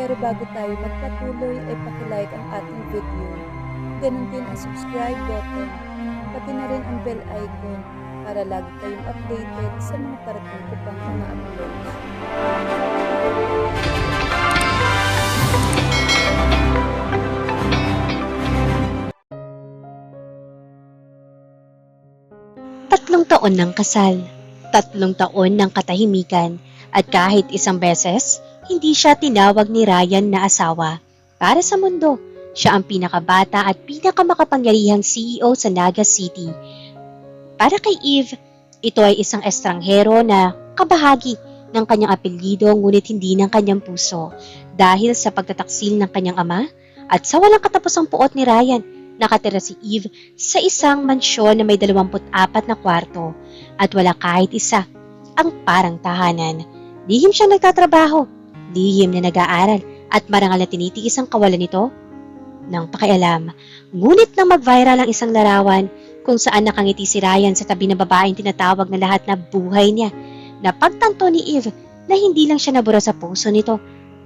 Pero bago tayo magpatuloy ay pakilike ang ating video. Ganon din ang subscribe button, pati na rin ang bell icon para lagi kayong updated sa mga parating ko pang mga uploads. Tatlong taon ng kasal, 3 taon ng katahimikan, at kahit isang beses, hindi siya tinawag ni Ryan na asawa. Para sa mundo, siya ang pinakabata at pinakamakapangyarihang CEO sa Naga City. Para kay Eve, ito ay isang estranghero na kabahagi ng kanyang apelyido ngunit hindi ng kanyang puso dahil sa pagtataksil ng kanyang ama at sa walang katapusang puot ni Ryan. Nakatira si Eve sa isang mansyon na may 24 na kwarto at wala kahit isa ang parang tahanan. Lihim siyang nagtatrabaho, lihim na nag-aaral at marangal na tinitiis ang kawalan nito ng pakialam. Ngunit nang mag-viral ang isang larawan kung saan nakangiti si Ryan sa tabi ng babaeng tinatawag na lahat na buhay niya, napagtanto ni Eve na hindi lang siya nabura sa puso nito,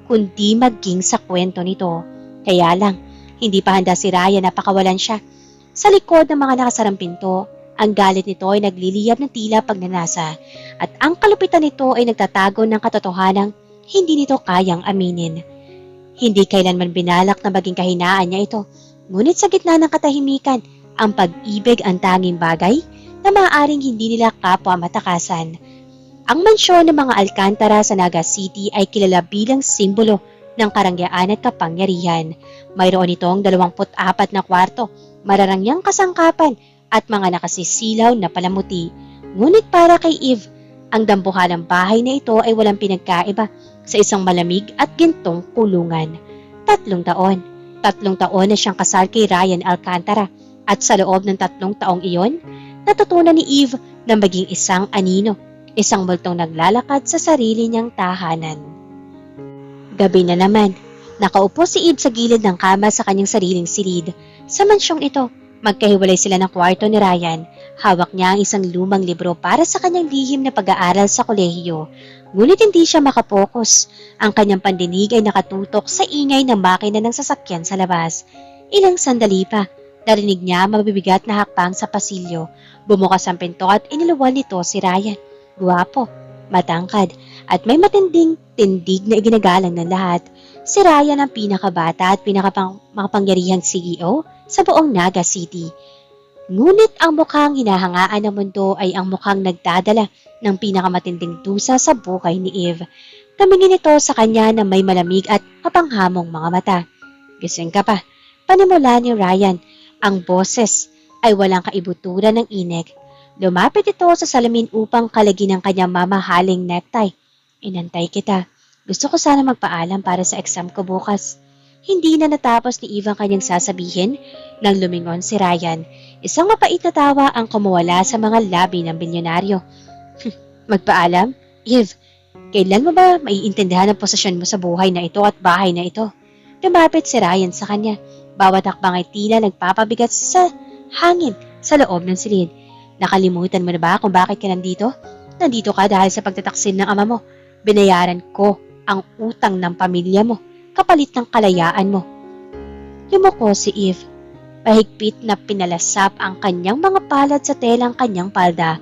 kundi maging sa kwento nito. Kaya lang, hindi pa handa si Ryan na pakawalan siya. Sa likod ng mga nakasarang pinto, ang galit nito ay nagliliyab ng tila pagnanasa at ang kalupitan nito ay nagtatago ng katotohanang hindi nito kayang aminin. Hindi kailanman binalak na maging kahinaan niya ito, ngunit sa gitna ng katahimikan, ang pag-ibig ang tanging bagay na maaaring hindi nila kapwa matakasan. Ang mansyon ng mga Alcantara sa Naga City ay kilala bilang simbolo ng karangyaan at kapangyarihan. Mayroon itong 24 na kwarto, mararangyang kasangkapan at mga nakasisilaw na palamuti. Ngunit para kay Eve, ang dambuhalang bahay na ito ay walang pinagkaiba sa isang malamig at gintong kulungan. 3 taon. 3 taon na siyang kasal kay Ryan Alcantara at sa loob ng 3 taong iyon, natutunan ni Eve na maging isang anino, isang multong naglalakad sa sarili niyang tahanan. Gabi na naman, nakaupo si Eve sa gilid ng kama sa kanyang sariling silid. Sa mansyong ito, magkahiwalay sila ng kwarto ni Ryan. Hawak niya ang isang lumang libro para sa kanyang lihim na pag-aaral sa kolehiyo. Ngunit hindi siya makapokus. Ang kanyang pandinig ay nakatutok sa ingay ng makina ng sasakyan sa labas. Ilang sandali pa, narinig niya mabibigat na hakbang sa pasilyo. Bumukas ang pinto at iniluwal nito si Ryan. Guwapo, matangkad, at may matinding tindig na iginagalang ng lahat. Si Ryan ang pinakabata at pinakapangyarihang CEO sa buong Naga City. Ngunit ang mukhang hinahangaan ng mundo ay ang mukhang nagdadala ng pinakamatinding dusa sa buhay ni Eve. Tumingin ito sa kanya na may malamig at mapanghamong mga mata. Gising ka pa, panimula ni Ryan. Ang boses ay walang kaibuturan ng inig. Lumapit ito sa salamin upang kalagin ang kanyang mamahaling necktie. Inantay kita. Gusto ko sana magpaalam para sa exam ko bukas. Hindi na natapos ni Eve ang kanyang sasabihin nang lumingon si Ryan. Isang mapait na tawa ang kumuwala sa mga labi ng bilyonaryo. Magpaalam? Eve, kailan mo ba maiintindihan ang posisyon mo sa buhay na ito at bahay na ito? Lumapit si Ryan sa kanya. Bawat hakbang ay tila nagpapabigat sa hangin sa loob ng silid. Nakalimutan mo na ba kung bakit ka nandito? Nandito ka dahil sa pagtataksil ng ama mo. Binayaran ko ang utang ng pamilya mo, kapalit ng kalayaan mo. Yumuko si Eve. Pahigpit na pinalasap ang kanyang mga palad sa telang kanyang palda.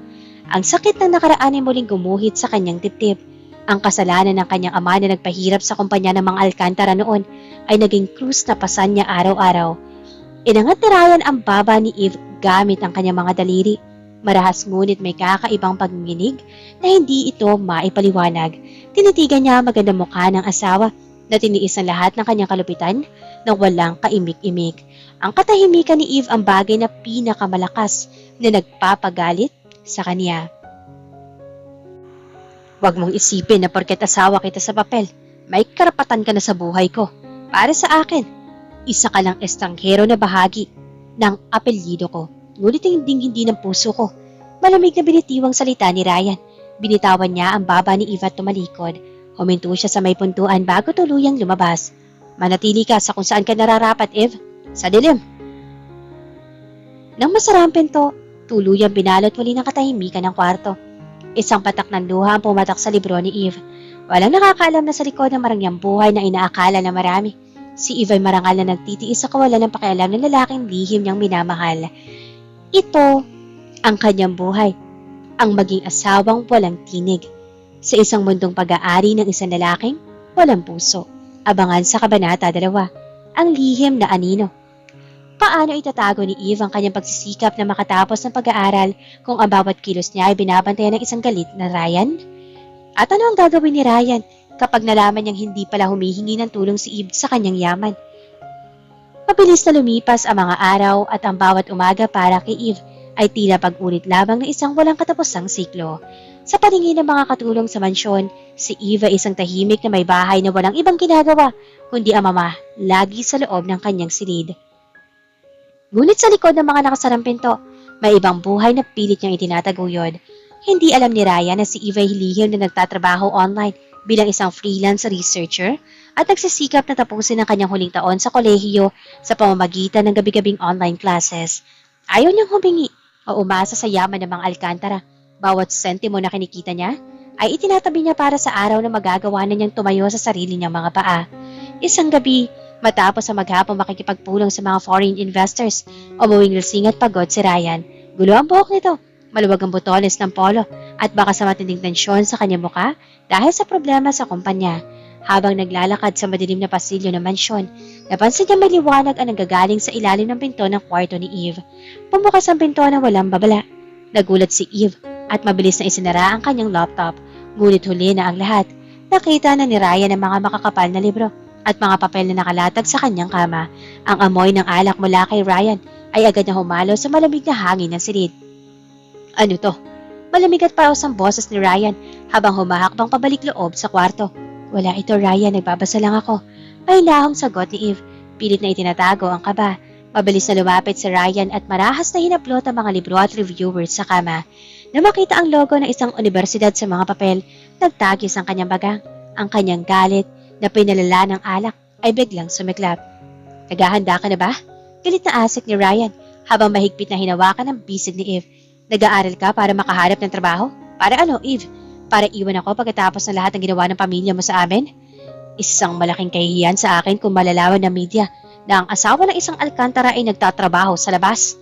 Ang sakit ng nakaraan ay muling gumuhit sa kanyang dibdib. Ang kasalanan ng kanyang ama na nagpahirap sa kumpanya ng mga Alcantara noon ay naging krus na pasan niya araw-araw. Inangat ni Ryan ang baba ni Eve gamit ang kanyang mga daliri. Marahas ngunit may kakaibang pagninginig na hindi ito maipaliwanag. Tinitigan niya ang magandang mukha ng asawa na tiniis ang lahat ng kanyang kalupitan nang walang kaimik-imik. Ang katahimikan ni Eve ang bagay na pinakamalakas na nagpapagalit sa kanya. Huwag mong isipin na porket asawa kita sa papel, may karapatan ka na sa buhay ko. Para sa akin, isa ka lang estranghero na bahagi ng apelyido ko. Ngunit hindi ng puso ko. Malamig na binitiwang salita ni Ryan. Binitawan niya ang baba ni Eve at tumalikod. Huminto siya sa may puntuan bago tuluyang lumabas. Manatili ka sa kung saan ka nararapat, Eve. Sa dilim. Nang masara ang pinto, tuluyang binalot muli ng katahimikan ng kwarto. Isang patak ng luha ang pumatak sa libro ni Eve. Walang nakakaalam na sa likod ng marangyang buhay na inaakala na marami. Si Eve ay marangal na nagtitiis sa kawalan ng pakialam ng lalaking lihim niyang minamahal. Ito ang kanyang buhay, ang maging asawang walang tinig. Sa isang mundong pag-aari ng isang lalaking walang puso. Abangan sa Kabanata 2, ang lihim na anino. Paano itatago ni Eve ang kanyang pagsisikap na makatapos ng pag-aaral kung ang bawat kilos niya ay binabantayan ng isang galit na Ryan? At ano ang gagawin ni Ryan kapag nalaman niyang hindi pala humihingi ng tulong si Eve sa kanyang yaman? Mabilis na lumipas ang mga araw at ang bawat umaga para kay Eve ay tila pag-ulit labang ng isang walang katapusang siklo. Sa paningin ng mga katulong sa mansyon, si Eve ay isang tahimik na may bahay na walang ibang ginagawa kundi ang mama lagi sa loob ng kanyang silid. Ngunit sa likod ng mga nakasarang pinto, may ibang buhay na pilit niyang itinataguyod. Hindi alam ni Ryan na si Eve ay lihim na nagtatrabaho online bilang isang freelance researcher at nagsisikap na tapusin ang kanyang huling taon sa kolehiyo sa pamamagitan ng gabi-gabing online classes. Ayaw niyang humingi o umasa sa yaman ng mga Alcantara. Bawat sentimo na kinikita niya ay itinatabi niya para sa araw na magagawa na niyang tumayo sa sarili niyang mga paa. Isang gabi, matapos ang maghapong makikipagpulong sa mga foreign investors, umuwing lasing at pagod si Ryan. Gulo ang buhok nito, maluwag ang botones ng polo at baka sa matinding tensyon sa kanyang muka dahil sa problema sa kumpanya. Habang naglalakad sa madilim na pasilyo ng mansyon, napansin niya may liwanag ang nanggagaling sa ilalim ng pinto ng kwarto ni Eve. Pumukas ang pinto na walang babala. Nagulat si Eve at mabilis na isinara ang kanyang laptop. Ngunit huli na ang lahat. Nakita na ni Ryan ang mga makakapal na libro at mga papel na nakalatag sa kanyang kama. Ang amoy ng alak mula kay Ryan ay agad na humalo sa malamig na hangin ng silid. Ano to? Malamig at paos ang boses ni Ryan habang humahakbang pabalik loob sa kwarto. Wala ito, Ryan. Nagbabasa lang ako. Pahinahong sagot ni Eve. Pilit na itinatago ang kaba. Mabilis na lumapit si Ryan at marahas na hinaplot ang mga libro at reviewers sa kama. Na makita ang logo ng isang universidad sa mga papel, nagtagis ang kanyang bagang. Ang kanyang galit na pinalala ng alak ay biglang sumiklap. Naghahanda ka na ba? Galit na asik ni Ryan habang mahigpit na hinawakan ang bisig ni Eve. Nag-aaral ka para makahanap ng trabaho? Para ano, Eve? Para iwan ako pagkatapos ng lahat ng ginawa ng pamilya mo sa amin? Isang malaking kahihiyan sa akin kung malalaman ng media na ang asawa ng isang Alcantara ay nagtatrabaho sa labas.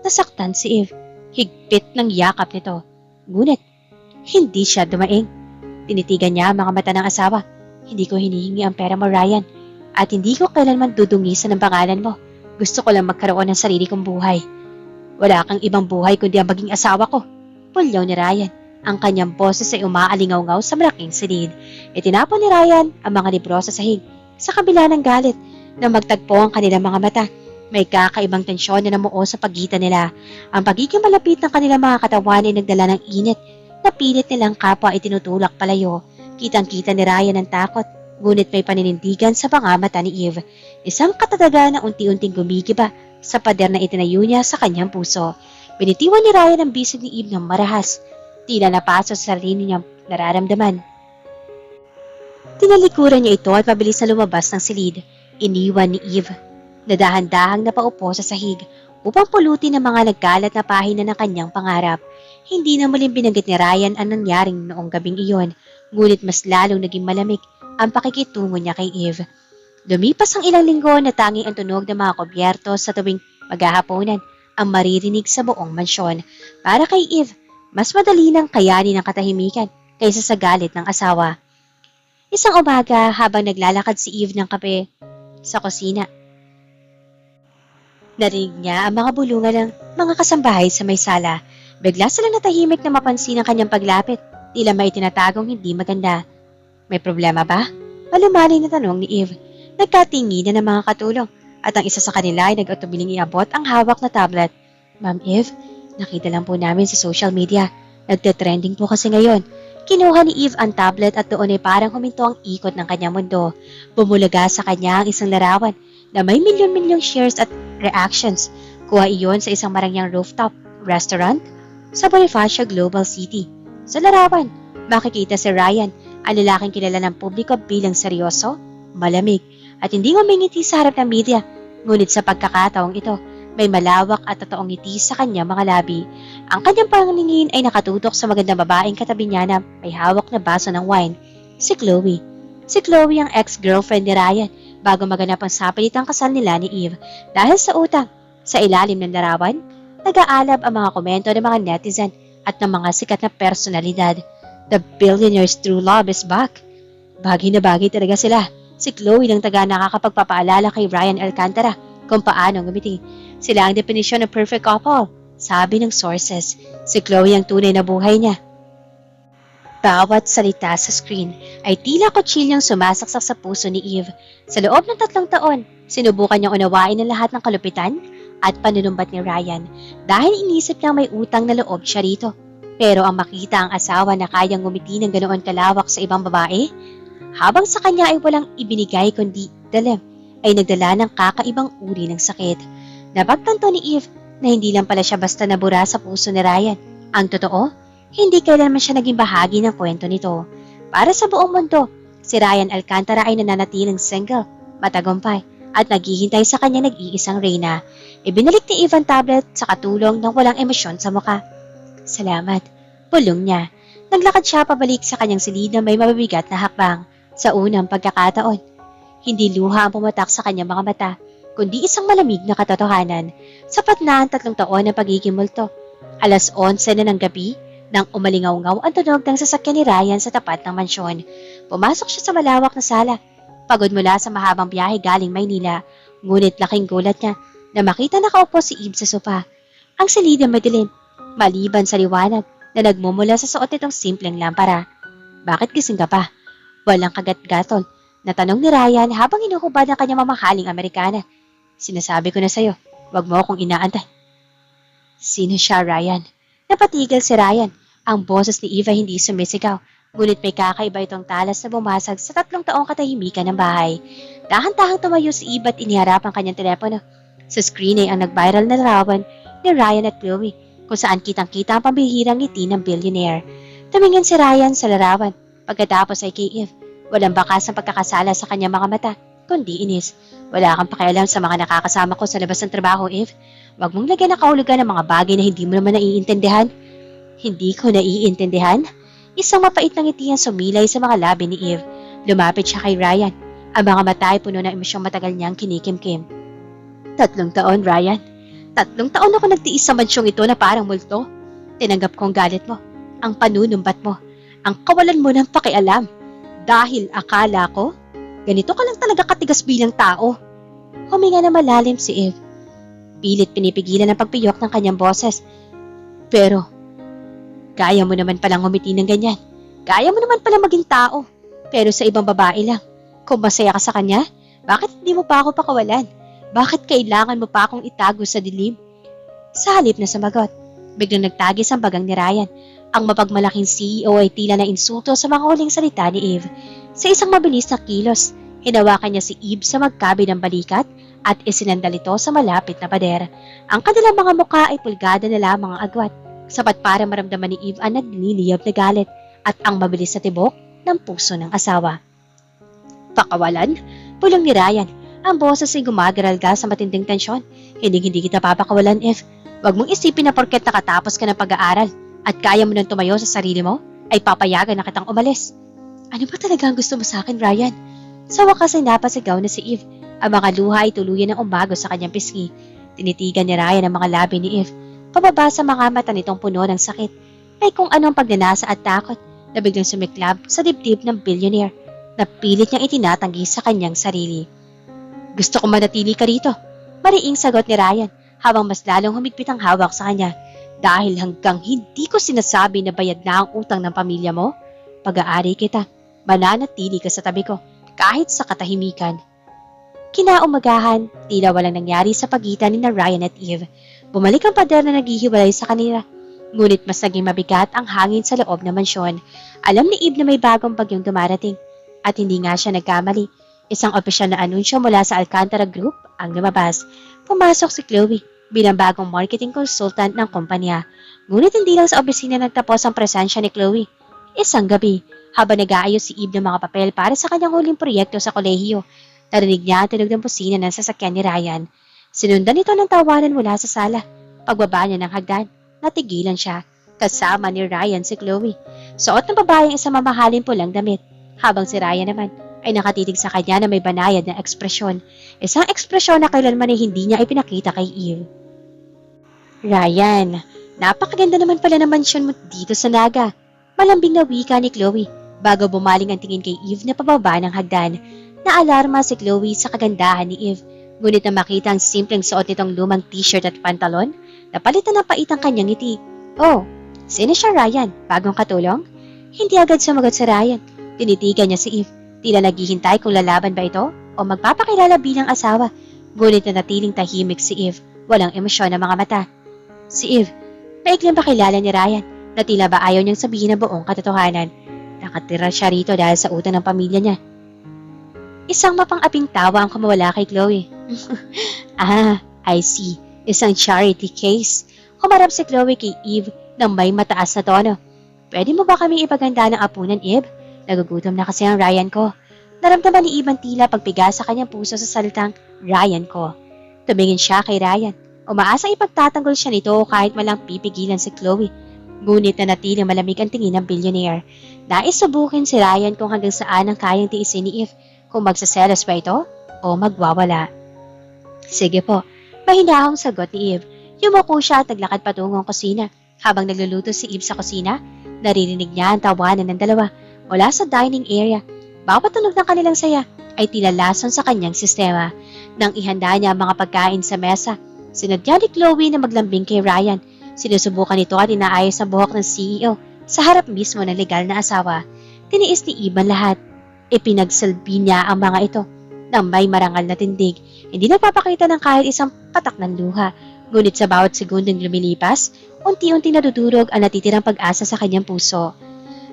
Nasaktan si Eve. Higpit ng yakap nito. Ngunit, hindi siya dumaing. Tinitigan niya ang mga mata ng asawa. Hindi ko hinihingi ang pera mo, Ryan. At hindi ko kailanman dudungisan ang pangalan mo. Gusto ko lang magkaroon ng sarili kong buhay. Wala kang ibang buhay kundi ang maging asawa ko. Pulyaw ni Ryan. Ang kanyang boses ay umaalingaw-ngaw sa malaking silid. Itinapon ni Ryan ang mga libro sa sahig. Sa kabila ng galit na magtagpo ang kanilang mga mata, may kakaibang tensyon na namuo sa pagitan nila. Ang pagiging malapit ng kanilang mga katawan ay nagdala ng init na pilit nilang kapwa ay tinutulak palayo. Kitang-kita ni Ryan ang takot, ngunit may paninindigan sa mga mata ni Eve. Isang katatagan na unti-unting gumigiba sa pader na itinayo niya sa kanyang puso. Binitiwan ni Ryan ang bisig ni Eve ng marahas. Tila napaso sa sarili niyang nararamdaman. Tinalikuran niya ito at mabilis na lumabas ng silid. Iniwan ni Eve. Nadahan-dahang napaupo sa sahig upang pulutin ang mga nagkalat na pahina ng kanyang pangarap. Hindi na muling binanggit ni Ryan ang nangyaring noong gabing iyon, ngunit mas lalong naging malamig ang pakikitungo niya kay Eve. Lumipas ang ilang linggo na tanging ang tunog ng mga kubyerto sa tuwing maghahaponan ang maririnig sa buong mansyon. Para kay Eve, mas madali nang kayanin ang katahimikan kaysa sa galit ng asawa. Isang umaga habang naglalakad si Eve ng kape sa kusina, narinig niya ang mga bulungan ng mga kasambahay sa may sala. Bigla silang natahimik na mapansin ang kanyang paglapit, tila may tinatagong hindi maganda. May problema ba? Malumanay na tanong ni Eve. Nagkatinginan ng mga katulong at ang isa sa kanila ay nag-atubiling iabot ang hawak na tablet. Ma'am Eve, nakita lang po namin sa social media. Nagte-trending po kasi ngayon. Kinuha ni Eve ang tablet at doon ay parang huminto ang ikot ng kanyang mundo. Bumulaga sa kanya ang isang larawan na may milyon-milyong shares at reactions. Kuha iyon sa isang marangyang rooftop restaurant sa Bonifacio Global City. Sa larawan, makikita si Ryan, ang lalaking kilala ng publiko bilang seryoso, malamig, at hindi ngumingiti sa harap ng media. Ngunit sa pagkakataong ito, may malawak at totoong ngiti sa kanyang mga labi. Ang kanyang paningin ay nakatutok sa magandang babaeng katabi niya na may hawak na baso ng wine. si Chloe. Si Chloe ang ex-girlfriend ni Ryan bago maganap ang sapilitang kasal nila ni Eve dahil sa utang. Sa ilalim ng larawan, nag-aalab ang mga komento ng mga netizen at ng mga sikat na personalidad. The billionaire's true love is back. Bagay na bagay talaga sila. Si Chloe lang taga nakakapagpapaalala kay Ryan Alcantara kung paano ngumiti. Sila ang definisyon ng perfect couple. Sabi ng sources, si Chloe ang tunay na buhay niya. Bawat salita sa screen ay tila kutsilyang sumasaksak sa puso ni Eve. Sa loob ng 3 taon, sinubukan niyang unawain ang lahat ng kalupitan at panunumbat ni Ryan dahil inisip niyang may utang na loob siya rito. Pero ang makita ang asawa na kayang ngumiti ng ganoon kalawak sa ibang babae, habang sa kanya ay walang ibinigay kundi dalim, ay nagdala ng kakaibang uri ng sakit. Napagtanto ni Eve na hindi lang pala siya basta nabura sa puso ni Ryan. Ang totoo, hindi kailanman siya naging bahagi ng kwento nito. Para sa buong mundo, si Ryan Alcantara ay nananatiling single, matagumpay, at naghihintay sa kanya nag-iisang reyna. Ibinalik ni Eve ang tablet sa katulong ng walang emosyon sa muka. Salamat, pulong niya. Naglakad siya pabalik sa kanyang silid na may mabibigat na hakbang. Sa unang pagkakataon, hindi luha ang pumatak sa kanyang mga mata, kundi isang malamig na katotohanan. Sapat na ang 3 taon ng pagiging multo. 11:11 na ng gabi, nang umalingaw-ngaw ang tunog ng sasakyan ni Ryan sa tapat ng mansyon. Pumasok siya sa malawak na sala. Pagod mula sa mahabang biyahe galing Maynila, ngunit laking gulat niya na makita nakaupo si Eve sa sofa. Ang silid ay madilim, maliban sa liwanag na nagmumula sa suot nitong simpleng lampara. Bakit gising ka pa? Walang kagat-gatol na tanong ni Ryan habang inuhubad ang kanyang mamahaling Amerikana. Sinasabi ko na sa'yo, wag mo akong inaantay. Sino siya, Ryan? Napatigil si Ryan. Ang boses ni Eve ay hindi sumisigaw, ngunit may kakaiba itong talas na bumasag sa 3 taong katahimikan ng bahay. Dahan-dahang tumayo si Eve at iniharap ang kanyang telepono. Sa screen ay ang nag-viral na larawan ni Ryan at Chloe, kung saan kitang-kita ang pambihirang ngiti ng billionaire. Tumingin si Ryan sa larawan, pagkatapos ay kay Eve. Walang bakas ang pagkakasala sa kanyang mga mata, kundi inis. Wala kang pakialam sa mga nakakasama ko sa labas ng trabaho, Eve. Huwag mong lagyan ng kahulugan ng mga bagay na hindi mo naman naiintindihan. Hindi ko naiintindihan? Isang mapait na ngiti ang sumilay sa mga labi ni Eve. Lumapit siya kay Ryan. Ang mga mata ay puno ng emosyong matagal niyang kinikimkim. 3 taon, Ryan. 3 taon ako nagtiis sa mansyong ito na parang multo. Tinanggap ko ang galit mo, ang panunumbat mo, ang kawalan mo ng pakialam. Dahil akala ko, ganito ka lang talaga katigas bilang tao. Huminga na malalim si Eve. Pilit pinipigilan ang pagpiyok ng kanyang boses. Pero, kaya mo naman palang umiti ng ganyan. Kaya mo naman palang maging tao. Pero sa ibang babae lang. Kung masaya ka sa kanya, bakit hindi mo pa ako pakawalan? Bakit kailangan mo pa akong itago sa dilim? Sa halip na sumagot, biglang nagtagis ang bagang ni Ryan. Ang mapagmalaking CEO ay tila na insulto sa mga huling salita ni Eve. Sa isang mabilis na kilos, hinawakan niya si Eve sa magkabi ng balikat at isinandal ito sa malapit na pader. Ang kanilang mga mukha ay pulgada na lamang ang agwat, sapat para maramdaman ni Eve ang nagliliyab na galit at ang mabilis na tibok ng puso ng asawa. Pakawalan? Pulong ni Ryan. Ang boses ay gumagaralga sa matinding tensyon. Hindi kita papakawalan, Eve. Huwag mong isipin na porket nakatapos ka ng pag-aaral at kaya mo nang tumayo sa sarili mo, ay papayagan na kitang umalis. Ano ba talaga ang gusto mo sa akin, Ryan? Sa wakas ay napasigaw na si Eve. Ang mga luha ay tuluyan ng umago sa kanyang pisngi. Tinitigan ni Ryan ang mga labi ni Eve. Pababa sa mga mata nitong puno ng sakit. May kung anong pagnanasa at takot na biglang sumiklab sa dibdib ng billionaire na pilit niyang itinatanggi sa kanyang sarili. Gusto ko manatili ka rito, mariing sagot ni Ryan habang mas lalong humigpit ang hawak sa kanya. Dahil hanggang hindi ko sinasabi na bayad na ang utang ng pamilya mo, pag-aari kita, mananatili ka sa tabi ko, kahit sa katahimikan. Kinaumagahan, tila walang nangyari sa pagitan ni Ryan at Eve. Bumalik ang pader na naghihiwalay sa kanila. Ngunit mas naging mabigat ang hangin sa loob ng mansyon. Alam ni Eve na may bagong bagyong dumarating. At hindi nga siya nagkamali. Isang opisyal na anunsyo mula sa Alcantara Group ang lumabas. Pumasok si Chloe bilang bagong marketing consultant ng kumpanya. Ngunit hindi lang sa opisina nagtapos ang presensya ni Chloe. Isang gabi, habang nag-aayos si Eve ng mga papel para sa kanyang huling proyekto sa kolehiyo, narinig niya ang tunog ng busina ng sasakyan ni Ryan. Sinundan ito ng tawanan mula sa sala. Pagbaba niya ng hagdan, natigilan siya. Kasama ni Ryan si Chloe. Suot ng babaeng isang mamahaling pulang damit. habang si Ryan naman ay nakatitig sa kanya na may banayad na ekspresyon. Isang ekspresyon na kailanman ay hindi niya ipinakita kay Eve. Ryan, napakaganda naman pala ng mansyon mo dito sa Naga. Malambing na wika ni Chloe bago bumaling ang tingin kay Eve na pababa ng hagdan. Naalarma si Chloe sa kagandahan ni Eve. Ngunit na makita ang simpleng suot nitong lumang t-shirt at pantalon, napalitan ng pait ang kanyang ngiti. Oh, sino siya Ryan? Bagong katulong? Hindi agad sumagot si Ryan. Tinitigan niya si Eve. Tila naghihintay kung lalaban ba ito o magpapakilala bilang asawa. Ngunit na natiling tahimik si Eve. Walang emosyon ng mga mata. Si Eve, maikling pakilala ni Ryan na tila ba ayaw niyang sabihin ang buong katotohanan. Nakatira siya rito dahil sa utang ng pamilya niya. Isang mapang-aping tawa ang kumawala kay Chloe. I see. Isang charity case. Humarap si Chloe kay Eve ng may mataas na tono. Pwede mo ba kami ipaganda ng apunan, Eve? Nagugutom na kasi ang Ryan ko. Naramdaman ni Eve ang tila pagpiga sa kanyang puso sa salitang Ryan ko. Tumingin siya kay Ryan. Umaasang ipagtatanggol siya nito kahit malang pipigilan si Chloe. Ngunit na natiling malamig ang tingin ng billionaire. Nais subukin si Ryan kung hanggang saan ang kayang tiisin ni Eve, kung magsaselos ba ito o magwawala. Sige po, mahinahong sagot ni Eve. Yumuko siya at naglakad patungong kusina. Habang nagluluto si Eve sa kusina, naririnig niya ang tawanan ng dalawa mula sa dining area. Bawat tunog ng kanilang saya ay tila lason sa kanyang sistema. Nang ihanda niya ang mga pagkain sa mesa, sinadya ni Chloe na maglambing kay Ryan. Sinusubukan nito at inaayos ang buhok ng CEO sa harap mismo ng legal na asawa. Tiniis ni Eve ang lahat. Ipinagsalbi niya ang mga ito ng may marangal na tindig. Hindi nagpapakita ng kahit isang patak ng luha. Ngunit sa bawat segundong lumilipas, unti-unti nadudurog ang natitirang pag-asa sa kanyang puso.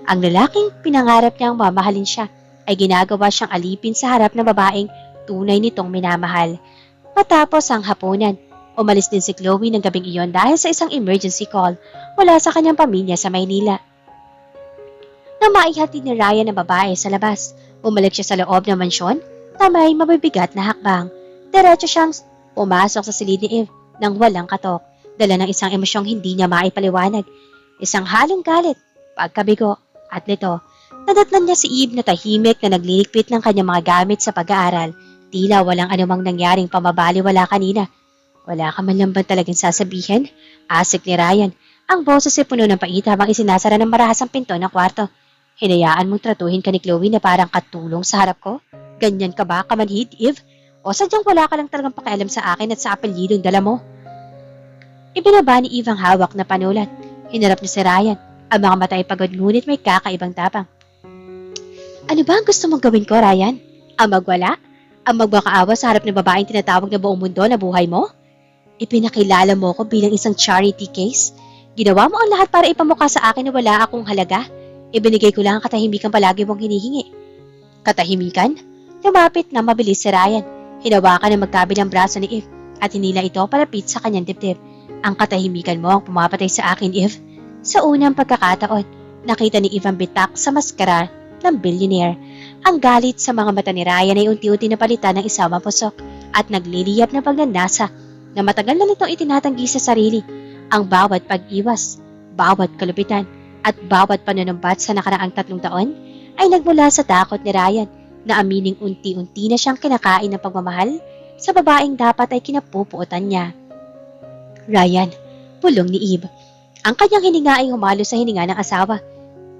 Ang lalaking pinangarap niyang mamahalin siya ay ginagawa siyang alipin sa harap ng babaeng tunay nitong minamahal. Matapos ang hapunan, umalis din si Chloe ng gabing iyon dahil sa isang emergency call mula sa kanyang pamilya sa Maynila. Nang maihatid ni Ryan ang babae sa labas, bumalik siya sa loob ng mansyon na may mabibigat na hakbang. Diretso siyang pumasok sa silid ni Eve nang walang katok, dala ng isang emosyong hindi niya maipaliwanag. Isang halong galit, pagkabigo, at lito. Nadatnan niya si Eve na tahimik na nagliligpit ng kanyang mga gamit sa pag-aaral. Tila walang anumang nangyaring pamabaliwala kanina. Wala ka man lang ba talagang sasabihin? Asik ni Ryan. Ang boses ay puno ng pait habang isinasara ng marahas ang pinto ng kwarto. Hinayaan mong tratuhin ka ni Chloe na parang katulong sa harap ko? Ganyan ka ba, kamanhid, Eve? O sadyang wala ka lang talagang pakialam sa akin at sa apelyidong dala mo? Ibinaba ni Eve ang hawak na panulat. Hinarap niya si Ryan. Ang mga mata ay pagod ngunit may kakaibang tapang. Ano ba ang gusto mong gawin ko, Ryan? Ang magwala? Ang magmakaawa sa harap ng babaeng tinatawag na buong mundo na buhay mo? Ipinakilala mo ko bilang isang charity case? Ginawa mo ang lahat para ipamukha sa akin na wala akong halaga? Ibinigay ko lang ang katahimikan palagi mong hinihingi. Katahimikan? Lumapit na mabilis si Ryan. Hinawakan ng magkabilang braso ni Eve at hinila ito palapit sa kanyang dibdib. Ang katahimikan mo ang pumapatay sa akin, Eve. Sa unang pagkakataon, nakita ni Eve ang bitak sa maskara ng billionaire. Ang galit sa mga mata ni Ryan ay unti-unti napalitan ng isang mapusok at nagliliyap ng pagnanasa na matagal na nitong itinatanggi sa sarili. Ang bawat pag-iwas, bawat kalupitan, at bawat panunumbat sa nakaraang 3 taon ay nagmula sa takot ni Ryan na amining unti-unti na siyang kinakain ng pagmamahal sa babaeng dapat ay kinapupuotan niya. Ryan, pulong ni Eve. Ang kanyang hininga ay humalo sa hininga ng asawa.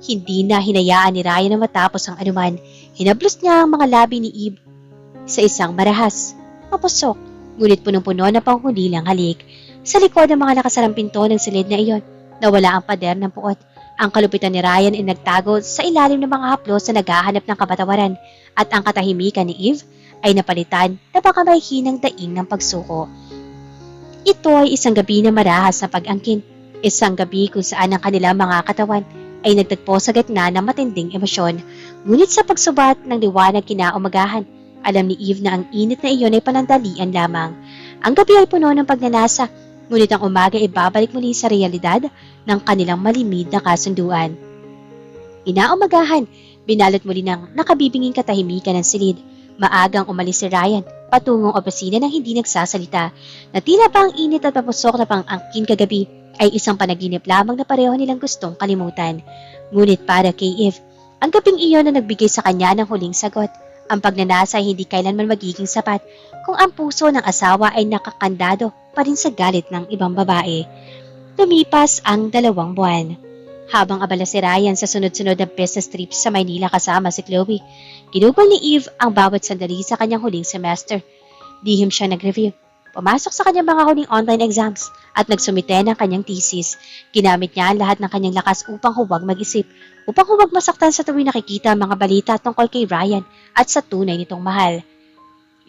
Hindi na hinayaan ni Ryan na matapos ang anuman. Hinablos niya ang mga labi ni Eve sa isang marahas, mapusok, ngunit punong-puno na panghulilang halik. Sa likod ng mga nakasarang pinto ng silid na iyon, nawala ang pader ng puot. Ang kalupitan ni Ryan ay nagtago sa ilalim ng mga haplos na naghahanap ng kapatawaran at ang katahimikan ni Eve ay napalitan na baka may hinang daing ng pagsuko. Ito ay isang gabi na marahas na pag-angkin. Isang gabi kung saan ang kanilang mga katawan ay nagtagpo sa gitna ng matinding emosyon. Ngunit sa pagsubat ng liwanag kinaumagahan, alam ni Eve na ang init na iyon ay panandalian lamang. Ang gabi ay puno ng pagnanasa, ngunit ang umaga ay babalik muli sa realidad ng kanilang malimid na kasunduan. Inaumagahan, binalot muli ng nakabibinging katahimikan ng silid. Maagang umalis si Ryan, patungong opisina nang hindi nagsasalita, na tila pa ang init at papusok na pang-angkin kagabi ay isang panaginip lamang na pareho nilang gustong kalimutan. Ngunit para kay Eve, Ang gabing iyon na nagbigay sa kanya ng huling sagot. Ang pagnanasa ay hindi kailanman magiging sapat kung ang puso ng asawa ay nakakandado pa rin sa galit ng ibang babae. Lumipas ang 2 buwan. Habang abala si Ryan sa sunod-sunod na business trips sa Maynila kasama si Chloe, ginugol ni Eve ang bawat sandali sa kanyang huling semester. Lihim siya nag-review. Pumasok sa kanyang mga huling online exams at nagsumite ng kanyang thesis. Ginamit niya ang lahat ng kanyang lakas upang huwag mag-isip, upang huwag masaktan sa tuwing nakikita ang mga balita tungkol kay Ryan at sa tunay nitong mahal.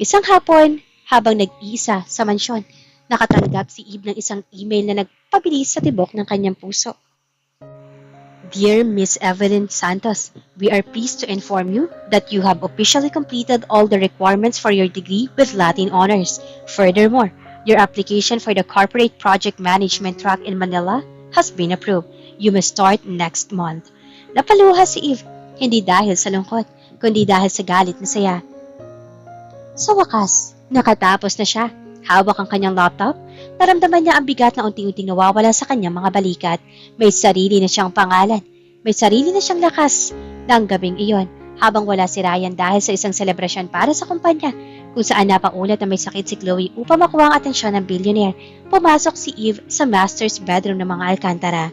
Isang hapon, habang nag-iisa sa mansyon, nakatanggap si Eve ng isang email na nagpabilis sa tibok ng kanyang puso. Dear Miss Evelyn Santos, we are pleased to inform you that you have officially completed all the requirements for your degree with Latin honors. Furthermore, your application for the Corporate Project Management track in Manila has been approved. You must start next month. Napaluha si Eve, hindi dahil sa lungkot, kundi dahil sa galit na saya. Sa wakas, nakatapos na siya. Hawak ang kanyang laptop, naramdaman niya ang bigat na unti-unting nawawala sa kanyang mga balikat. May sarili na siyang pangalan, may sarili na siyang lakas. Nang gabing iyon, habang wala si Ryan dahil sa isang selebrasyon para sa kumpanya, kung saan napaulat na may sakit si Chloe upang makuha ang atensyon ng billionaire, pumasok si Eve sa master's bedroom ng mga Alcantara.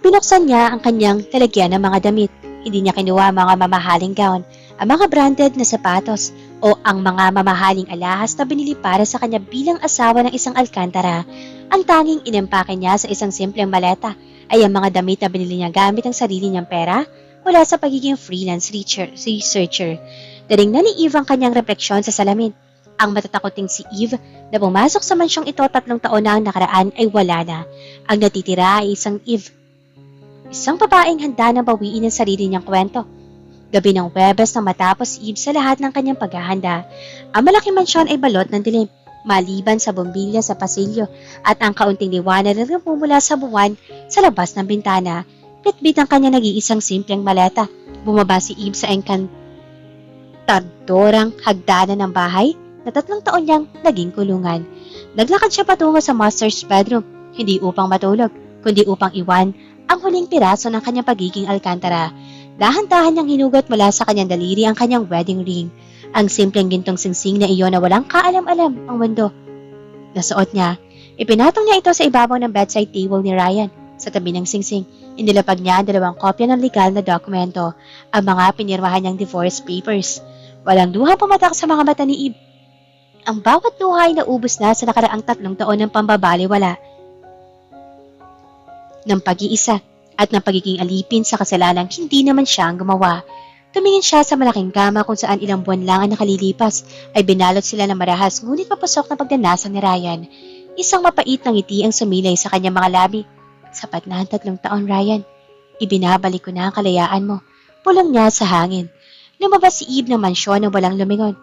Binuksan niya ang kanyang lalagyan ng mga damit. Hindi niya kinuha ang mga mamahaling gown, ang mga branded na sapatos, o ang mga mamahaling alahas na binili para sa kanya bilang asawa ng isang Alcantara. Ang tanging inempake niya sa isang simpleng maleta ay ang mga damit na binili niya gamit ang sarili niyang pera mula sa pagiging freelance researcher. Tinignan ni Eve ang kanyang refleksyon sa salamin. Ang matatakoting si Eve na pumasok sa mansyong ito 3 taon na ang nakaraan ay wala na. Ang natitira ay isang Eve. Isang babaeng handa na bawiin ang sarili niyang kwento. Gabi ng Huwebes nang matapos si Eve sa lahat ng kanyang paghahanda, ang malaking mansyon ay balot ng dilim, maliban sa bombilya sa pasilyo at ang kaunting liwanag na namumula sa buwan sa labas ng bintana. Bitbit ang kanya nag-iisang simpleng maleta. Bumaba si Eve sa engkantadorang hagdanan ng bahay na 3 taon niyang naging kulungan. Naglakad siya patungo sa master's bedroom, hindi upang matulog, kundi upang iwan ang huling piraso ng kanyang pagiging Alcantara. Dahan-dahan niyang hinugot mula sa kanyang daliri ang kanyang wedding ring. Ang simpleng gintong singsing na iyon na walang kaalam-alam ang mundo. Nasuot niya, ipinatong niya ito sa ibabaw ng bedside table ni Ryan. Sa tabi ng singsing, inilapag niya ang 2 kopya ng legal na dokumento, ang mga pinirmahan niyang divorce papers. Walang luha pumatak sa mga mata ni Eve. Ang bawat luha ay naubos na sa nakaraang 3 taon ng pambabaliwala, ng pag-iisa, at ng pagiging alipin sa kasalanang hindi naman siya ang gumawa. Tumingin siya sa malaking kama kung saan ilang buwan lang ang nakalilipas ay binalot sila ng marahas ngunit mapusok na pagdanasa ni Ryan. Isang mapait na ngiti ang sumilay sa kanyang mga labi. Sapat na ang 3 taon, Ryan. Ibinabalik ko na ang kalayaan mo. Pulong niya sa hangin. Lumabas si Eve ng mansyon na walang lumingon.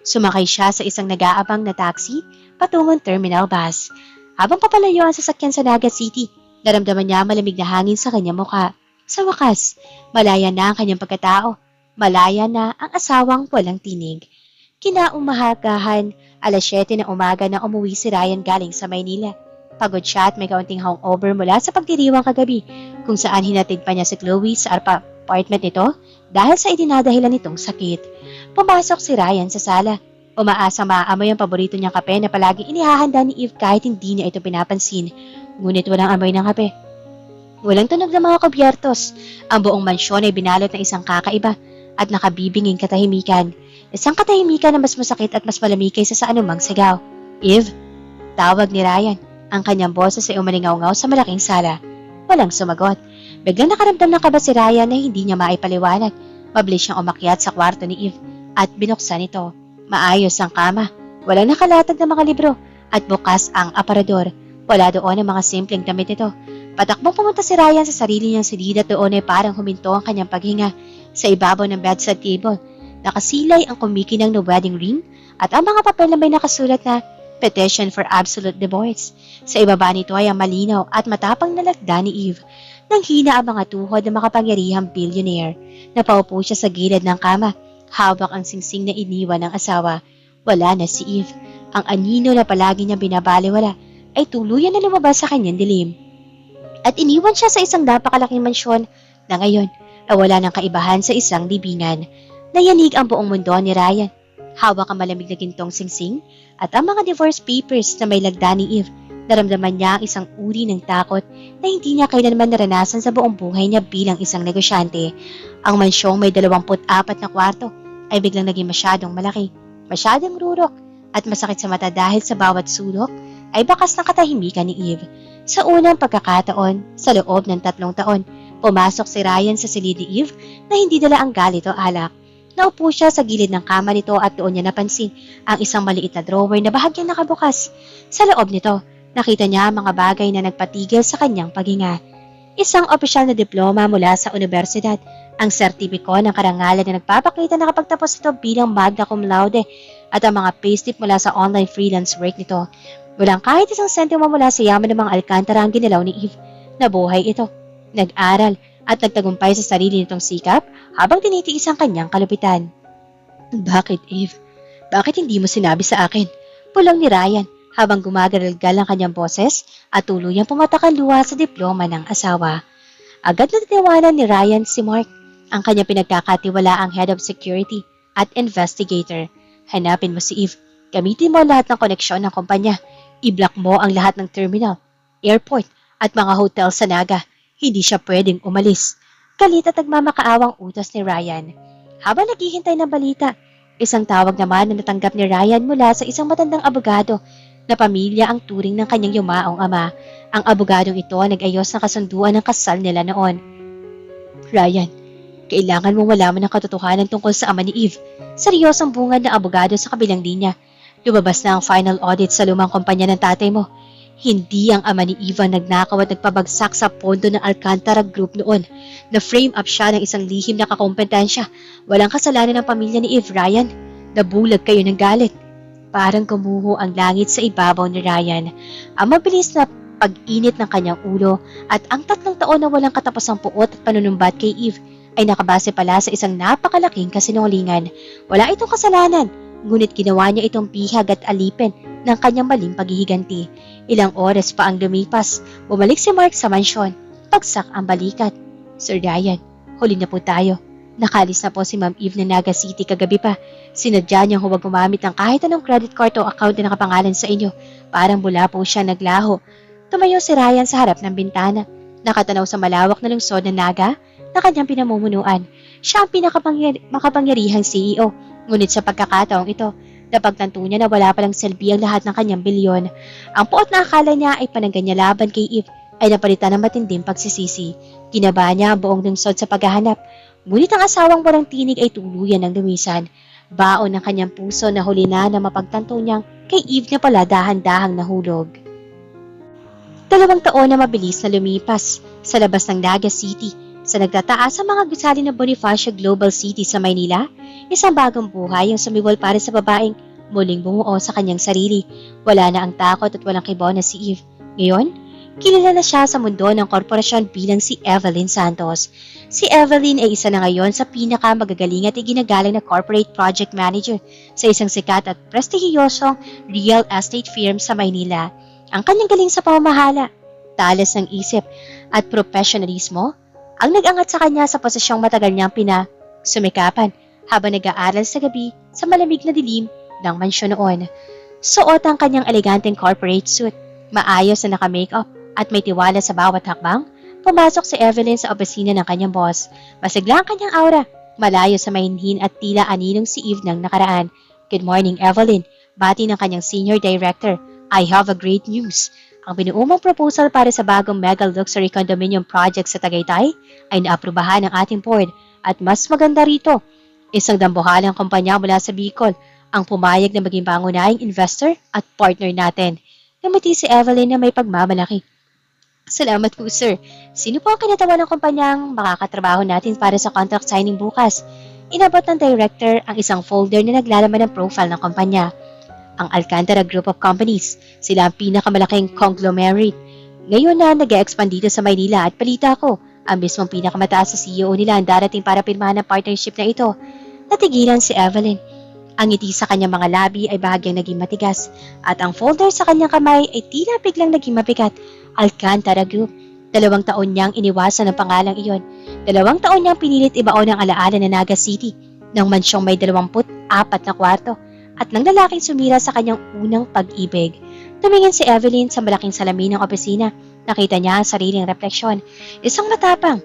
Sumakay siya sa isang nag-aabang na taxi patungong terminal bus. Habang papalayo ang sasakyan sa Naga City, naramdaman niya malamig na hangin sa kanyang mukha. Sa wakas, malaya na ang kanyang pagkatao. Malaya na ang asawang walang tinig. Kinaumahagahan, 7:00 ng umaga na umuwi si Ryan galing sa Maynila. Pagod siya at may kaunting hangover mula sa pagdiriwang kagabi, kung saan hinatid pa niya si Chloe sa apartment nito dahil sa idinadahilan nitong sakit. Pumasok si Ryan sa sala. Umaasang maaamoy ang paborito niyang kape na palaging inihahanda ni Eve kahit hindi niya ito pinapansin. Ngunit walang amoy ng kape. Walang tunog ng mga kubyertos. Ang buong mansyon ay binalot ng isang kakaiba at nakabibinging katahimikan. Isang katahimikan na mas masakit at mas malamig kaysa sa anumang sigaw. Eve, tawag ni Ryan. Ang kanyang boses ay umalingaw-ngaw sa malaking sala. Walang sumagot. Biglang nakaramdam ng kaba si Ryan na hindi niya maipaliwanag. Mabilis siyang umakyat sa kwarto ni Eve at binuksan ito. Maayos ang kama. Walang nakalatag na mga libro at bukas ang aparador. Wala doon ang mga simpleng damit nito. Patakbong pumunta si Ryan sa sarili niyang silid at doon ay parang huminto ang kanyang paghinga. Sa ibabaw ng bedside table, nakasilay ang kumikinang na wedding ring at ang mga papel na may nakasulat na Petition for Absolute Divorce. Sa ibaba nito ay ang malinaw at matapang na lagda ni Eve. Nang hina ang mga tuhod ng makapangyarihang billionaire. Napaupo siya sa gilid ng kama. Hawak ang singsing na iniwan ng asawa. Wala na si Eve. Ang anino na palagi niya binabaliwala ay tuluyan na lumabas sa kanyang dilim. At iniwan siya sa isang napakalaking mansyon na ngayon ay wala ng kaibahan sa isang libingan. Nayanig ang buong mundo ni Ryan. Hawak ang malamig na gintong singsing at ang mga divorce papers na may lagda ni Eve. Naramdaman niya ang isang uri ng takot na hindi niya kailanman naranasan sa buong buhay niya bilang isang negosyante. Ang mansyong may 24 na kwarto ay biglang naging masyadong malaki, masyadong rurok at masakit sa mata dahil sa bawat sulok ay bakas ng katahimikan ni Eve. Sa unang pagkakataon, sa loob ng 3 taon, pumasok si Ryan sa silid ni Eve na hindi dala ang galit o alak. Naupo siya sa gilid ng kama nito at doon niya napansin ang isang maliit na drawer na bahagyang nakabukas. Sa loob nito, nakita niya ang mga bagay na nagpatigil sa kanyang paghinga. Isang opisyal na diploma mula sa universidad, ang sertipiko ng karangalan na nagpapakita na nakapagtapos ito bilang magna cum laude at ang mga payslip mula sa online freelance work nito. Walang kahit isang sentimo mula sa yaman ng mga Alcantara ang ginalaw ni Eve. Nabuhay ito, nag-aral at nagtagumpay sa sarili nitong sikap habang tinitiis ang kanyang kalupitan. Bakit, Eve? Bakit hindi mo sinabi sa akin? Pulong ni Ryan habang gumagaralgal ang kanyang boses at tuluyang pumatak ang luha sa diploma ng asawa. Agad na tinawanan ni Ryan si Mark, ang kanyang pinagkakatiwalaang head of security at investigator. Hanapin mo si Eve. Gamitin mo lahat ng koneksyon ng kumpanya. I-block mo ang lahat ng terminal, airport at mga hotel sa Naga. Hindi siya pwedeng umalis. Galit at nagmamakaawang utos ni Ryan. Habang naghihintay ng balita, isang tawag naman na natanggap ni Ryan mula sa isang matandang abogado na pamilya ang turing ng kanyang yumaong ama. Ang abogadong ito nag-ayos ng kasunduan ng kasal nila noon. Ryan, kailangan mong malaman ang katotohanan tungkol sa ama ni Eve. Seryosong bungad ng abogado sa kabilang linya. Lumabas na ang final audit sa lumang kumpanya ng tatay mo. Hindi ang ama ni Eve ang nagnakaw at nagpabagsak sa pondo ng Alcantara Group noon. Na-frame up siya ng isang lihim na kakompetensya. Walang kasalanan ng pamilya ni Eve, Ryan. Nabulag kayo ng galit. Parang gumuho ang langit sa ibabaw ni Ryan. Ang mabilis na pag-init ng kanyang ulo at ang 3 taon na walang katapusang puot at panunumbat kay Eve ay nakabase pala sa isang napakalaking kasinungalingan. Wala itong kasalanan, ngunit ginawa niya itong pihag at alipin ng kanyang maling paghihiganti. Ilang oras pa ang lumipas, bumalik si Mark sa mansyon. Pagsak ang balikat. Sir Ryan, huli na po tayo. Nakalis na po si Ma'am Eve na Naga City kagabi pa. Sinadya niyang huwag gumamit ng kahit anong credit card o account na nakapangalan sa inyo. Parang bula po siya naglaho. Tumayo si Ryan sa harap ng bintana. Nakatanaw sa malawak na lungsod ng Naga na kanyang pinamumunuan. Siya ang makapangyarihang CEO. Ngunit sa pagkakataong ito, napagtanto niya na wala palang silbi ang lahat ng kanyang bilyon. Ang puot na akala niya ay pananggan laban kay Eve ay napalitan ng matinding pagsisisi. Ginaba niya ang buong lungsod sa paghahanap. Ngunit ang asawang walang tinig ay tuluyan ng lumisan. Baon ng kanyang puso na huli na mapagtanto niyang kay Eve na pala dahan-dahang nahulog. 2 taon na mabilis na lumipas sa labas ng Naga City. Sa nagtataas sa mga gusali ng Bonifacio Global City sa Maynila, isang bagong buhay ang sumiwal para sa babaeng muling bumuo sa kanyang sarili. Wala na ang takot at walang kibaw na si Eve. Ngayon, kilala na siya sa mundo ng korporasyon bilang si Evelyn Santos. Si Evelyn ay isa na ngayon sa pinakamagagaling at iginagalang na corporate project manager sa isang sikat at prestihiyosong real estate firm sa Maynila. Ang kanyang galing sa pamamahala, talas ng isip at professionalismo ang nag-angat sa kanya sa posisyong matagal niyang pinasumikapan habang nag-aaral sa gabi sa malamig na dilim ng mansyon noon. Suot ang kanyang eleganteng corporate suit, maayos na naka-makeup at may tiwala sa bawat hakbang. Pumasok si Evelyn sa opisina ng kanyang boss. Masigla ang kanyang aura, malayo sa mahinhin at tila aninong si Eve ng nakaraan. Good morning, Evelyn. Bati ng kanyang senior director. I have a great news. Ang binuumang proposal para sa bagong mega luxury condominium project sa Tagaytay ay naaprubahan ng ating board at mas maganda rito. Isang dambuhalang kumpanya mula sa Bicol ang pumayag na maging pangunahing investor at partner natin. Ngumiti si Evelyn na may pagmamalaki. Salamat po, sir. Sino po ang kinatawan ng kumpanyang makakatrabaho natin para sa contract signing bukas? Inabot ng director ang isang folder na naglalaman ng profile ng kumpanya. Ang Alcantara Group of Companies. Sila ang pinakamalaking conglomerate. Ngayon na nag-e-expand dito sa Maynila at balita ko, ang mismong pinakamataas sa CEO nila ang darating para pirmahan ng partnership na ito. Natigilan si Evelyn. Ang ngiti sa kanyang mga labi ay bahagyang naging matigas at ang folder sa kanyang kamay ay tila biglang naging mabigat. Alcantara Group. 2 taon niyang iniwasan ang pangalang iyon. 2 taon niyang pinilit ibaon ang alaala ng Naga City ng mansyong may 24 na kwarto at ng lalaking sumira sa kanyang unang pag-ibig. Tumingin si Evelyn sa malaking salamin ng opisina. Nakita niya ang sariling refleksyon. Isang matapang,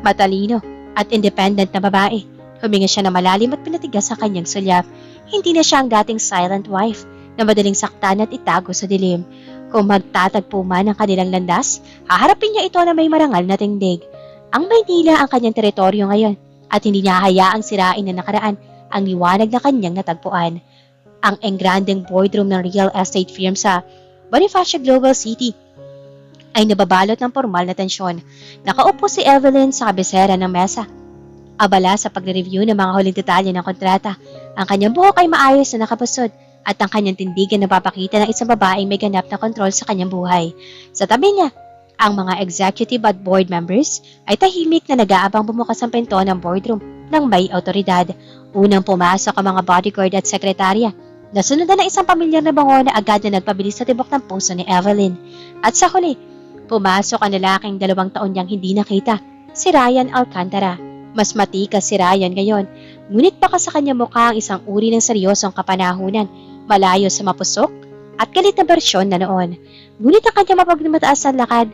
matalino at independent na babae. Huminga siya na malalim at pinatigas sa kanyang sulyap. Hindi na siya ang dating silent wife na madaling saktan at itago sa dilim. Kung magtatagpo man ang kanilang landas, haharapin niya ito na may marangal na tindig. Ang Maynila ang kanyang teritoryo ngayon at hindi niya hayaang sirain na nakaraan ang liwanag na kanyang natagpuan. Ang engrandeng boardroom ng real estate firm sa Bonifacio Global City ay nababalot ng formal na tensyon. Nakaupo si Evelyn sa kabisera ng mesa. Abala sa pagre-review ng mga huling detalye ng kontrata. Ang kanyang buhok ay maayos na nakapusod at ang kanyang tindigan napapakita ng isang babaeng may ganap na kontrol sa kanyang buhay. Sa tabi niya, ang mga executive at board members ay tahimik na nag-aabang bumukas ang pinto ng boardroom ng may autoridad. Unang pumasok ang mga bodyguard at sekretarya. Nasunod na ng isang pamilyar na bango na agad na nagpabilis sa tibok ng puso ni Evelyn. At sa huli, pumasok ang lalaking 2 taon niyang hindi nakita, si Ryan Alcantara. Mas matikas si Ryan ngayon, ngunit baka sa kanya mukha ang isang uri ng seryosong kapanahunan, malayo sa mapusok at galit na bersyon na noon. Ngunit ang kanyang mapagmataas na lakad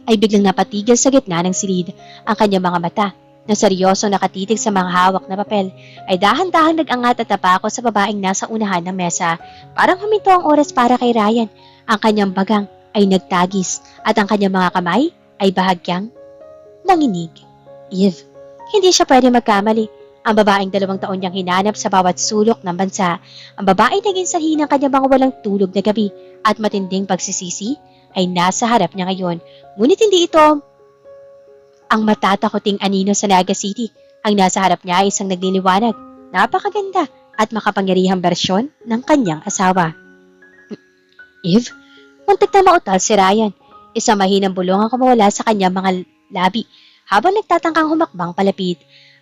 ay biglang napatigil sa gitna ng silid. Ang kanyang mga mata, na seryoso nakatitig sa mga hawak na papel, ay dahan-dahan nag-angat at napako sa babaeng nasa unahan ng mesa. Parang huminto ang oras para kay Ryan. Ang kanyang bagang ay nagtagis at ang kanyang mga kamay ay bahagyang nanginig. Eve, hindi siya pwede magkamali. Ang babaeng 2 taon niyang hinanap sa bawat sulok ng bansa. Ang babaeng naging sahi ng kanyang mga walang tulog na gabi at matinding pagsisisi ay nasa harap niya ngayon. Ngunit hindi ito ang matatakoting anino sa Naga City. Ang nasa harap niya ay isang nagliliwanag, napakaganda at makapangyarihang bersyon ng kanyang asawa. Eve, muntik na mautal si Ryan. Isang mahinang bulong ang kumawala sa kanyang mga labi habang nagtatangkang humakbang palapit.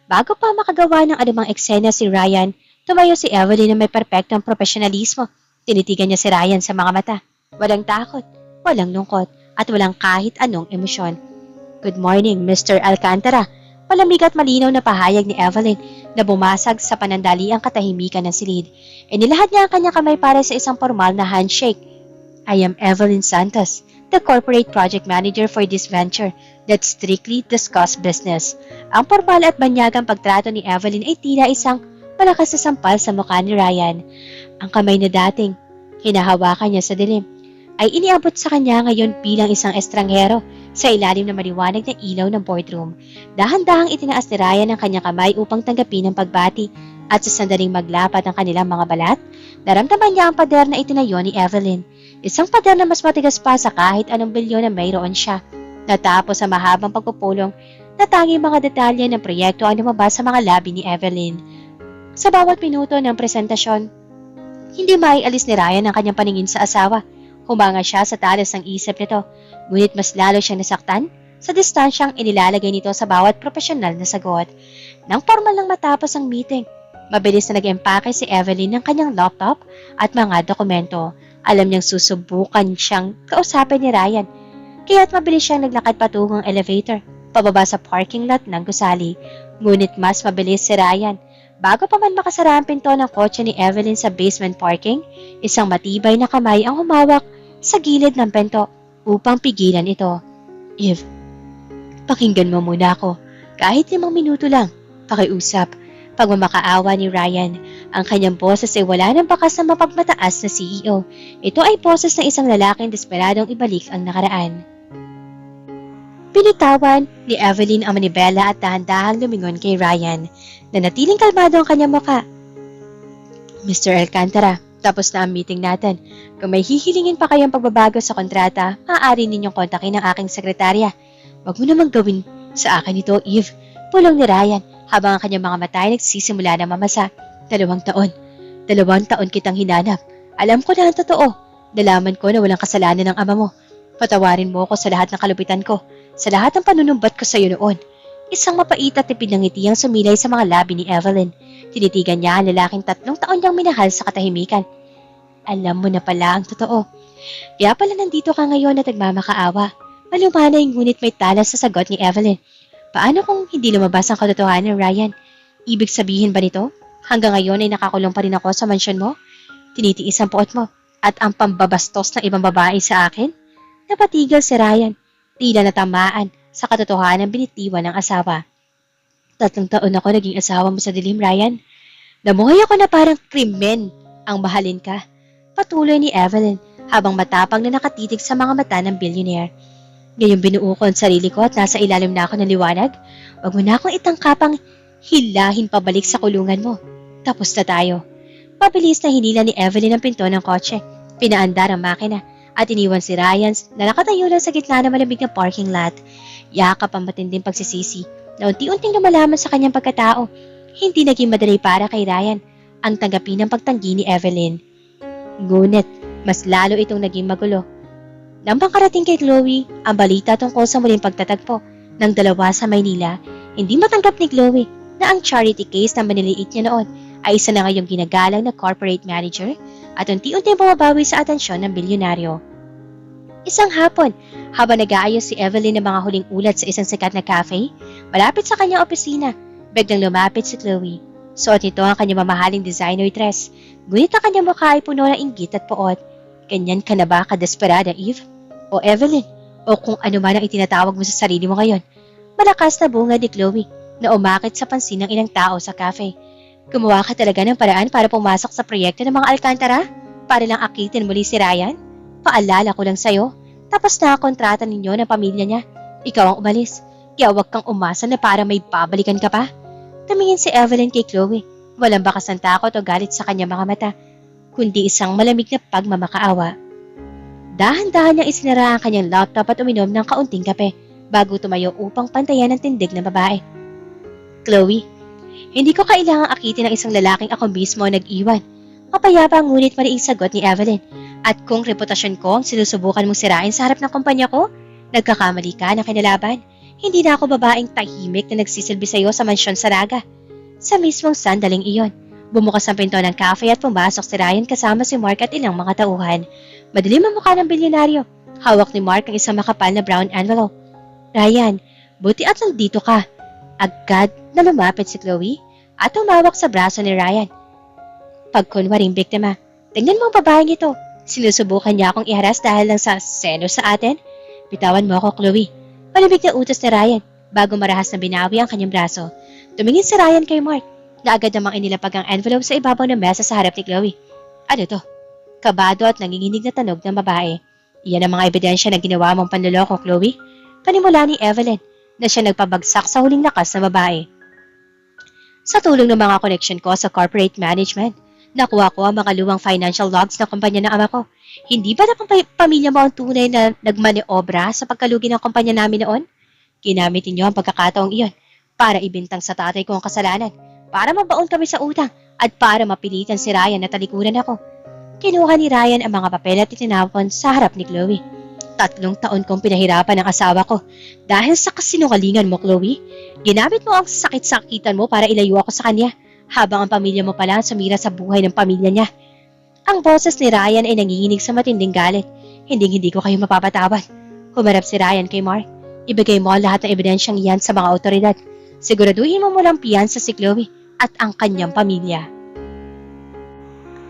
Bago pa makagawa ng anumang eksena si Ryan, tumayo si Evelyn na may perpektong profesionalismo. Tinitigan niya si Ryan sa mga mata. Walang takot, walang lungkot, at walang kahit anong emosyon. Good morning, Mr. Alcantara. Malamig at malinaw na pahayag ni Evelyn na bumasag sa panandaliang katahimikan ng silid. Inilahad niya ang kanyang kamay para sa isang formal na handshake. I am Evelyn Santos, the corporate project manager for this venture that strictly discuss business. Ang formal at banyagang pagtrato ni Evelyn ay tila isang malakas na sampal sa mukha ni Ryan. Ang kamay na dating hinahawakan niya sa dilim ay iniabot sa kanya ngayon bilang isang estranghero sa ilalim ng maliwanag na ilaw ng boardroom. Dahan-dahang itinaas ni Ryan ang kanyang kamay upang tanggapin ang pagbati at sa sandaling maglapat ang kanilang mga balat, naramdaman niya ang pader na itinayo ni Evelyn. Isang pader na mas matigas pa sa kahit anong bilyon na mayroon siya. Natapos ang mahabang pagpupulong, na tanging mga detalye ng proyekto ang lumabas sa mga labi ni Evelyn. Sa bawat minuto ng presentasyon, hindi maialis ni Ryan ang kanyang paningin sa asawa. Humanga siya sa talas ng isip nito, ngunit mas lalo siyang nasaktan sa distansyang inilalagay nito sa bawat profesional na sagot. Nang formal nang matapos ang meeting, mabilis na nag-empake si Evelyn ng kanyang laptop at mga dokumento. Alam niyang susubukan siyang kausapin ni Ryan, kaya't mabilis siyang naglakad patungong elevator, pababa sa parking lot ng gusali. Ngunit mas mabilis si Ryan. Bago pa man makasara ang pinto ng kotse ni Evelyn sa basement parking, isang matibay na kamay ang humawak sa gilid ng pinto upang pigilan ito. Eve, pakinggan mo muna ako. Kahit 5 minuto lang, pakiusap. Pagmamakaawa ni Ryan, ang kanyang boses ay wala ng bakas na mapagmataas na CEO. Ito ay boses ng isang lalaking desperadong ibalik ang nakaraan. Pinitawan ni Evelyn ang manibela at dahan-dahang lumingon kay Ryan. Nanatiling kalmado ang kanyang mukha. Mr. Alcantara, tapos na ang meeting natin. Kung may hihilingin pa kayong pagbabago sa kontrata, maaari ninyong kontakin ang aking sekretarya. Huwag mo namang gawin sa akin ito, Eve. Pulong ni Ryan habang ang kanyang mga mata ay nagsisimula na mamasa. 2 taon. 2 taon kitang hinanap. Alam ko na ang totoo. Nalaman ko na walang kasalanan ng ama mo. Patawarin mo ako sa lahat ng kalupitan ko, sa lahat ng panunumbat ko sa iyo noon. Isang mapait at tipid ng ngiti ang sumilay sa mga labi ni Evelyn. Tinitigan niya ang lalaking 3 taon niyang minahal sa katahimikan. Alam mo na pala ang totoo. Kaya pala nandito ka ngayon at nagmamakaawa. Malumanay ngunit may talas sa sagot ni Evelyn. Paano kung hindi lumabas ang katotohanan, Ryan? Ibig sabihin ba nito? Hanggang ngayon ay nakakulong pa rin ako sa mansyon mo? Tinitiis ang puot mo at ang pambabastos ng ibang babae sa akin? Napatigil si Ryan, tila natamaan sa katotohanan binitiwan ng asawa. 3 taon ako naging asawa mo sa dilim, Ryan. Namuhay ako na parang krimen ang mahalin ka. Patuloy ni Evelyn habang matapang na nakatitig sa mga mata ng billionaire. Ngayon binuo ko ang sarili ko at nasa ilalim na ako ng liwanag. Huwag mo na akong itangkapang hilahin pabalik sa kulungan mo. Tapos na tayo. Mabilis na hinila ni Evelyn ang pinto ng kotse. Pinaandar ang makina at iniwan si Ryan na nakatayo lang sa gitna ng malamig na parking lot. Yakap ang matinding pagsisisi na unti-unting lumalaman sa kanyang pagkatao. Hindi naging madali para kay Ryan ang tanggapin ng pagtanggi ni Evelyn. Ngunit, mas lalo itong naging magulo. Nang pangkarating kay Chloe, ang balita tungkol sa muling pagtatagpo ng dalawa sa Maynila, hindi matanggap ni Chloe na ang charity case na maniliit niya noon ay isa na ngayong ginagalang na corporate manager at unti-unti bumabawi sa atensyon ng bilyonaryo. Isang hapon, habang nag-aayos si Evelyn ng mga huling ulat sa isang sikat na cafe, malapit sa kanyang opisina, biglang lumapit si Chloe. Suot nito ang kanyang mamahaling designer dress, ngunit ang kanyang mukha ay puno ng inggit at poot. Ganyan ka na ba kadesperada, Eve? O Evelyn? O kung ano man ang itinatawag mo sa sarili mo ngayon? Malakas na bungad ni Chloe na umakit sa pansin ng ilang tao sa cafe. Gumawa ka talaga ng paraan para pumasok sa proyekto ng mga Alcantara? Para lang akitin muli si Ryan? Paalala ko lang sa'yo, tapos na ang kontrata ninyo ng pamilya niya. Ikaw ang umalis, kaya huwag kang umasa na para may babalikan ka pa. Tumingin si Evelyn kay Chloe, walang bakas ng takot o galit sa kanyang mga mata, kundi isang malamig na pagmamakaawa. Dahan-dahan niyang isinara ang kanyang laptop at uminom ng kaunting kape bago tumayo upang pantayan ang tindig ng babae. Chloe, hindi ko kailangang akitin ng isang lalaking ako mismo ang nag-iwan. Mapayapa ngunit mariing sagot ni Evelyn. At kung reputasyon ko ang sinusubukan mong sirain sa harap ng kumpanya ko, nagkakamali ka na kinalaban. Hindi na ako babaeng tahimik na nagsisilbi sa iyo sa mansyon sa Naga. Sa mismong sandaling iyon, bumukas ang pinto ng cafe at pumasok si Ryan kasama si Mark at ilang mga tauhan. Madilim ang mukha ng bilyonaryo. Hawak ni Mark ang isang makapal na brown envelope. Ryan, buti at nandito ka. Agad na lumapit si Chloe at tumawak sa braso ni Ryan. Pagkunwaring biktima, tingnan mo ang babaeng ito. Sinusubukan niya akong iharas dahil lang sa selos sa atin. Bitawan mo ako, Chloe. Malamig na utos ni Ryan bago marahas na binawi ang kanyang braso. Tumingin si Ryan kay Mark na agad namang inilapag ang envelope sa ibabaw ng mesa sa harap ni Chloe. Ano to? Kabado at nanginginig na tanog ng babae. Iyan ang mga ebidensya na ginawa mong panloloko, Chloe. Panimula ni Evelyn na siya nagpabagsak sa huling lakas na babae. Sa tulong ng mga connection ko sa corporate management, nakuha ko ang mga luwang financial logs ng kumpanya ng ama ko. Hindi ba na pamilya mo ang tunay na nagmaneobra sa pagkalugi ng kumpanya namin noon? Ginamit niyo ang pagkakataong iyon para ibintang sa tatay ko ang kasalanan, para mabaon kami sa utang at para mapilitan si Ryan na talikuran ako. Kinuha ni Ryan ang mga papel at itinapon sa harap ni Chloe. 3 taon kong pinahirapan ang asawa ko dahil sa kasinungalingan mo, Chloe. Ginamit mo ang sakit-sakitan mo para ilayo ako sa kanya, habang ang pamilya mo pala sumira sa buhay ng pamilya niya. Ang boses ni Ryan ay nanginginig sa matinding galit. Hindi ko kayo mapapatawad. Humarap si Ryan kay Mark. Ibigay mo ang lahat ng ebidensyang iyan sa mga otoridad. Siguraduhin mo walang piyansa si Chloe at ang kanyang pamilya.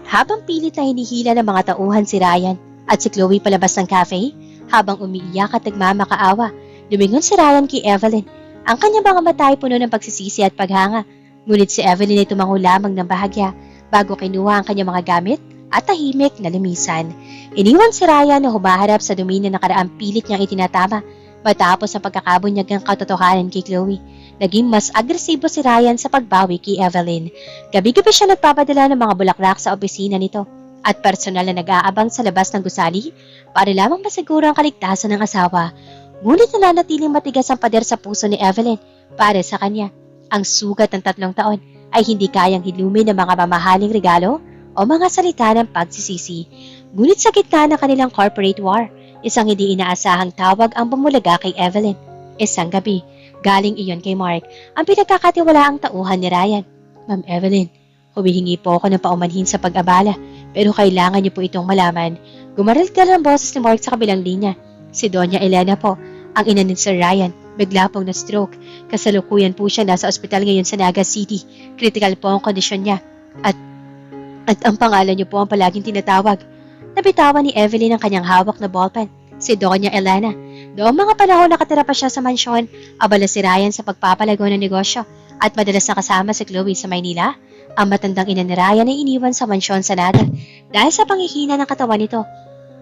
Habang pilit na hinihila ng mga tauhan si Ryan at si Chloe palabas ng cafe, habang umiiyak at nagmamakaawa, lumingon si Ryan kay Evelyn. Ang kanyang mga mata ay puno ng pagsisisi at paghanga. Ngunit si Evelyn ay tumango lamang ng bahagya bago kinuha ang kanyang mga gamit at tahimik na lumisan. Iniwan si Ryan na humaharap sa dumi na nakaraang pilit niyang itinatama matapos ang pagkakabunyag ng katotohanan kay Chloe. Naging mas agresibo si Ryan sa pagbawi kay Evelyn. Gabi-gabi siya nagpapadala ng mga bulaklak sa opisina nito at personal na nag-aabang sa labas ng gusali para lamang masiguro ang kaligtasan ng asawa. Ngunit nananatiling matigas ang pader sa puso ni Evelyn para sa kanya. Ang sugat ng 3 taon ay hindi kayang hilumin ng mga mamahaling regalo o mga salita ng pagsisisi. Ngunit sa gitna ng kanilang corporate war, isang hindi inaasahang tawag ang bumulaga kay Evelyn. Isang gabi, galing iyon kay Mark, ang pinagkakatiwalaang tauhan ni Ryan. Ma'am Evelyn, humihingi po ako ng paumanhin sa pag-abala, pero kailangan niyo po itong malaman. Gumaral ang boses ni Mark sa kabilang linya. Si Doña Elena po, ang ina ni Sir Ryan, Bigla pong na-stroke. Kasalukuyan po siya nasa ospital ngayon sa Naga City. Critical po ang kondisyon niya. At ang pangalan niyo po ang palaging tinatawag. Nabitawan ni Evelyn ang kanyang hawak na ballpen, si Doña Elena. Noong mga panahon nakatira pa siya sa mansyon, abala si Ryan sa pagpapalago ng negosyo at madalas nakasama si Chloe sa Maynila. Ang matandang ina ni Ryan ay iniwan sa mansyon sa Naga dahil sa panghihina ng katawan nito.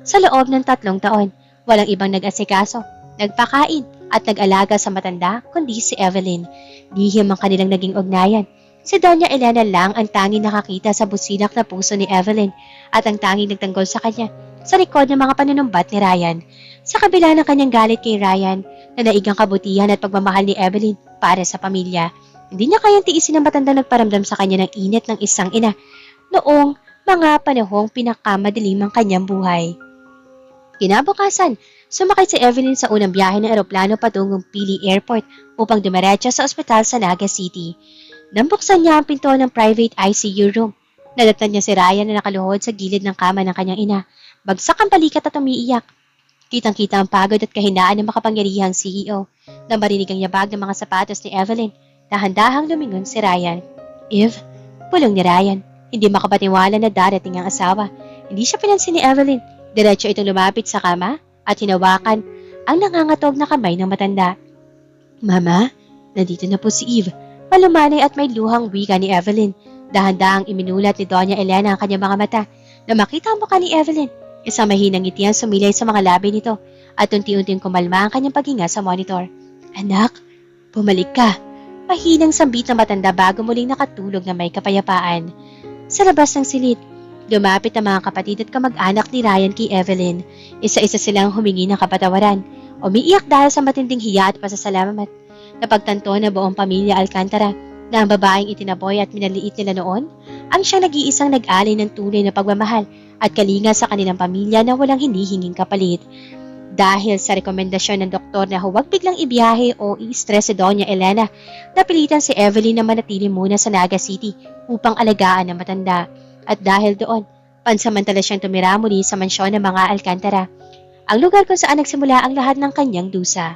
Sa loob ng 3 taon, walang ibang nag-asikaso, nagpakain at nag-alaga sa matanda kundi si Evelyn. Lihim ang kanilang naging ugnayan. Si Doña Elena lang ang tanging nakakita sa busilak na puso ni Evelyn at ang tanging nagtanggol sa kanya sa likod ng mga panunumbat ni Ryan. Sa kabila ng kanyang galit kay Ryan na naigang kabutihan at pagmamahal ni Evelyn para sa pamilya, hindi niya kayang tiisin ang matanda nagparamdam sa kanya ng init ng isang ina noong mga panahong pinakamadilim ang kanyang buhay. Kinabukasan, sumakay si Evelyn sa unang biyahe ng eroplano patungong Pili Airport upang dumiretso sa ospital sa Naga City. Nang buksan niya ang pinto ng private ICU room, nadatnan niya si Ryan na nakaluhod sa gilid ng kama ng kanyang ina. Bagsak ang balikat at umiiyak. Kitang-kita ang pagod at kahinaan ng makapangyarihang CEO. Nang marinig ang yabag ng mga sapatos ni Evelyn, dahan-dahang lumingon si Ryan. Eve, pulong ni Ryan. Hindi makapaniwala na darating ang asawa. Hindi siya pinansin ni Evelyn. Diretso itong lumapit sa kama at hinawakan ang nangangatog na kamay ng matanda. Mama, nandito na po si Eve. Malumanay at may luhang wika ni Evelyn. Dahan-dahang iminulat ni Doña Elena ang kanyang mga mata. Na makita ang mukha ni Evelyn, isang mahinang ngiti ang sumilay sa mga labi nito at unti-unting kumalma ang kanyang paghinga sa monitor. Anak, bumalik ka. Mahinang sambit ng matanda bago muling nakatulog na may kapayapaan. Sa labas ng silid, lumapit ang mga kapatid at kamag-anak ni Ryan kay Evelyn. Isa-isa silang humingi ng kapatawaran. Umiiyak dahil sa matinding hiya at pasasalamat. Napagtanto na buong pamilya Alcantara na ang babaeng itinaboy at minaliit nila noon ang siyang nag-iisang nag-alay ng tunay na pagmamahal at kalinga sa kanilang pamilya na walang hinihinging kapalit. Dahil sa rekomendasyon ng doktor na huwag biglang ibiyahe o i-stress si Doña Elena, napilitan si Evelyn na manatili muna sa Naga City upang alagaan ang matanda. At dahil doon, pansamantala siyang tumira muli sa mansyon ng mga Alcantara, ang lugar kung saan nagsimula ang lahat ng kanyang dusa.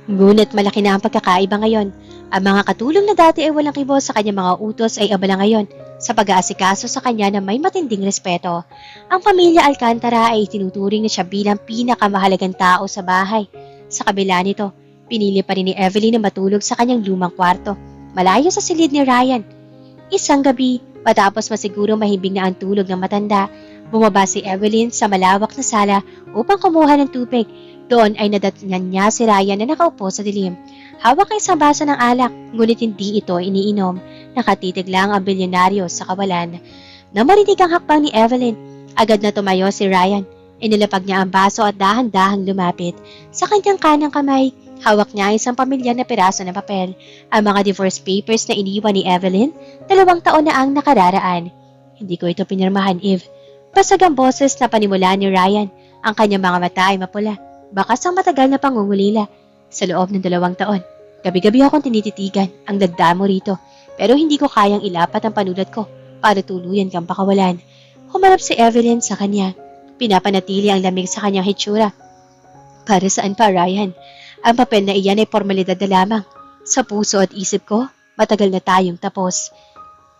Ngunit malaki na ang pagkakaiba ngayon. Ang mga katulong na dati ay walang kibo sa kanyang mga utos ay abala ngayon sa pag-aasikaso sa kanya na may matinding respeto. Ang pamilya Alcantara ay tinuturing na siya bilang pinakamahalagang tao sa bahay. Sa kabila nito, pinili pa rin ni Evelyn na matulog sa kanyang lumang kwarto, malayo sa silid ni Ryan. Isang gabi, matapos masiguro mahimbing na ang tulog ng matanda, bumaba si Evelyn sa malawak na sala upang kumuha ng tubig. Doon ay nadatnan niya si Ryan na nakaupo sa dilim. Hawak ang isang baso ng alak, ngunit hindi ito iniinom. Nakatitig lang ang bilyonaryo sa kawalan. Nang marinig ang hakbang ni Evelyn, agad na tumayo si Ryan. Inilapag niya ang baso at dahan-dahang lumapit. Sa kanyang kanang kamay, hawak niya ang isang pamilyar na piraso ng papel. Ang mga divorce papers na iniwan ni Evelyn, 2 taon na ang nakararaan. Hindi ko ito pinirmahan, Eve. Basag ang boses na panimula ni Ryan. Ang kanyang mga mata ay mapula. Bakas ang matagal na pangungulila. Sa loob ng 2 taon, gabi-gabi akong tinititigan ang dagdamo rito, pero hindi ko kayang ilapat ang panulat ko para tuluyan kang pakawalan. Humarap si Evelyn sa kanya. Pinapanatili ang lamig sa kanyang hitsura. Para saan pa, Ryan? Ang papel na iyan ay formalidad na lamang. Sa puso at isip ko, matagal na tayong tapos.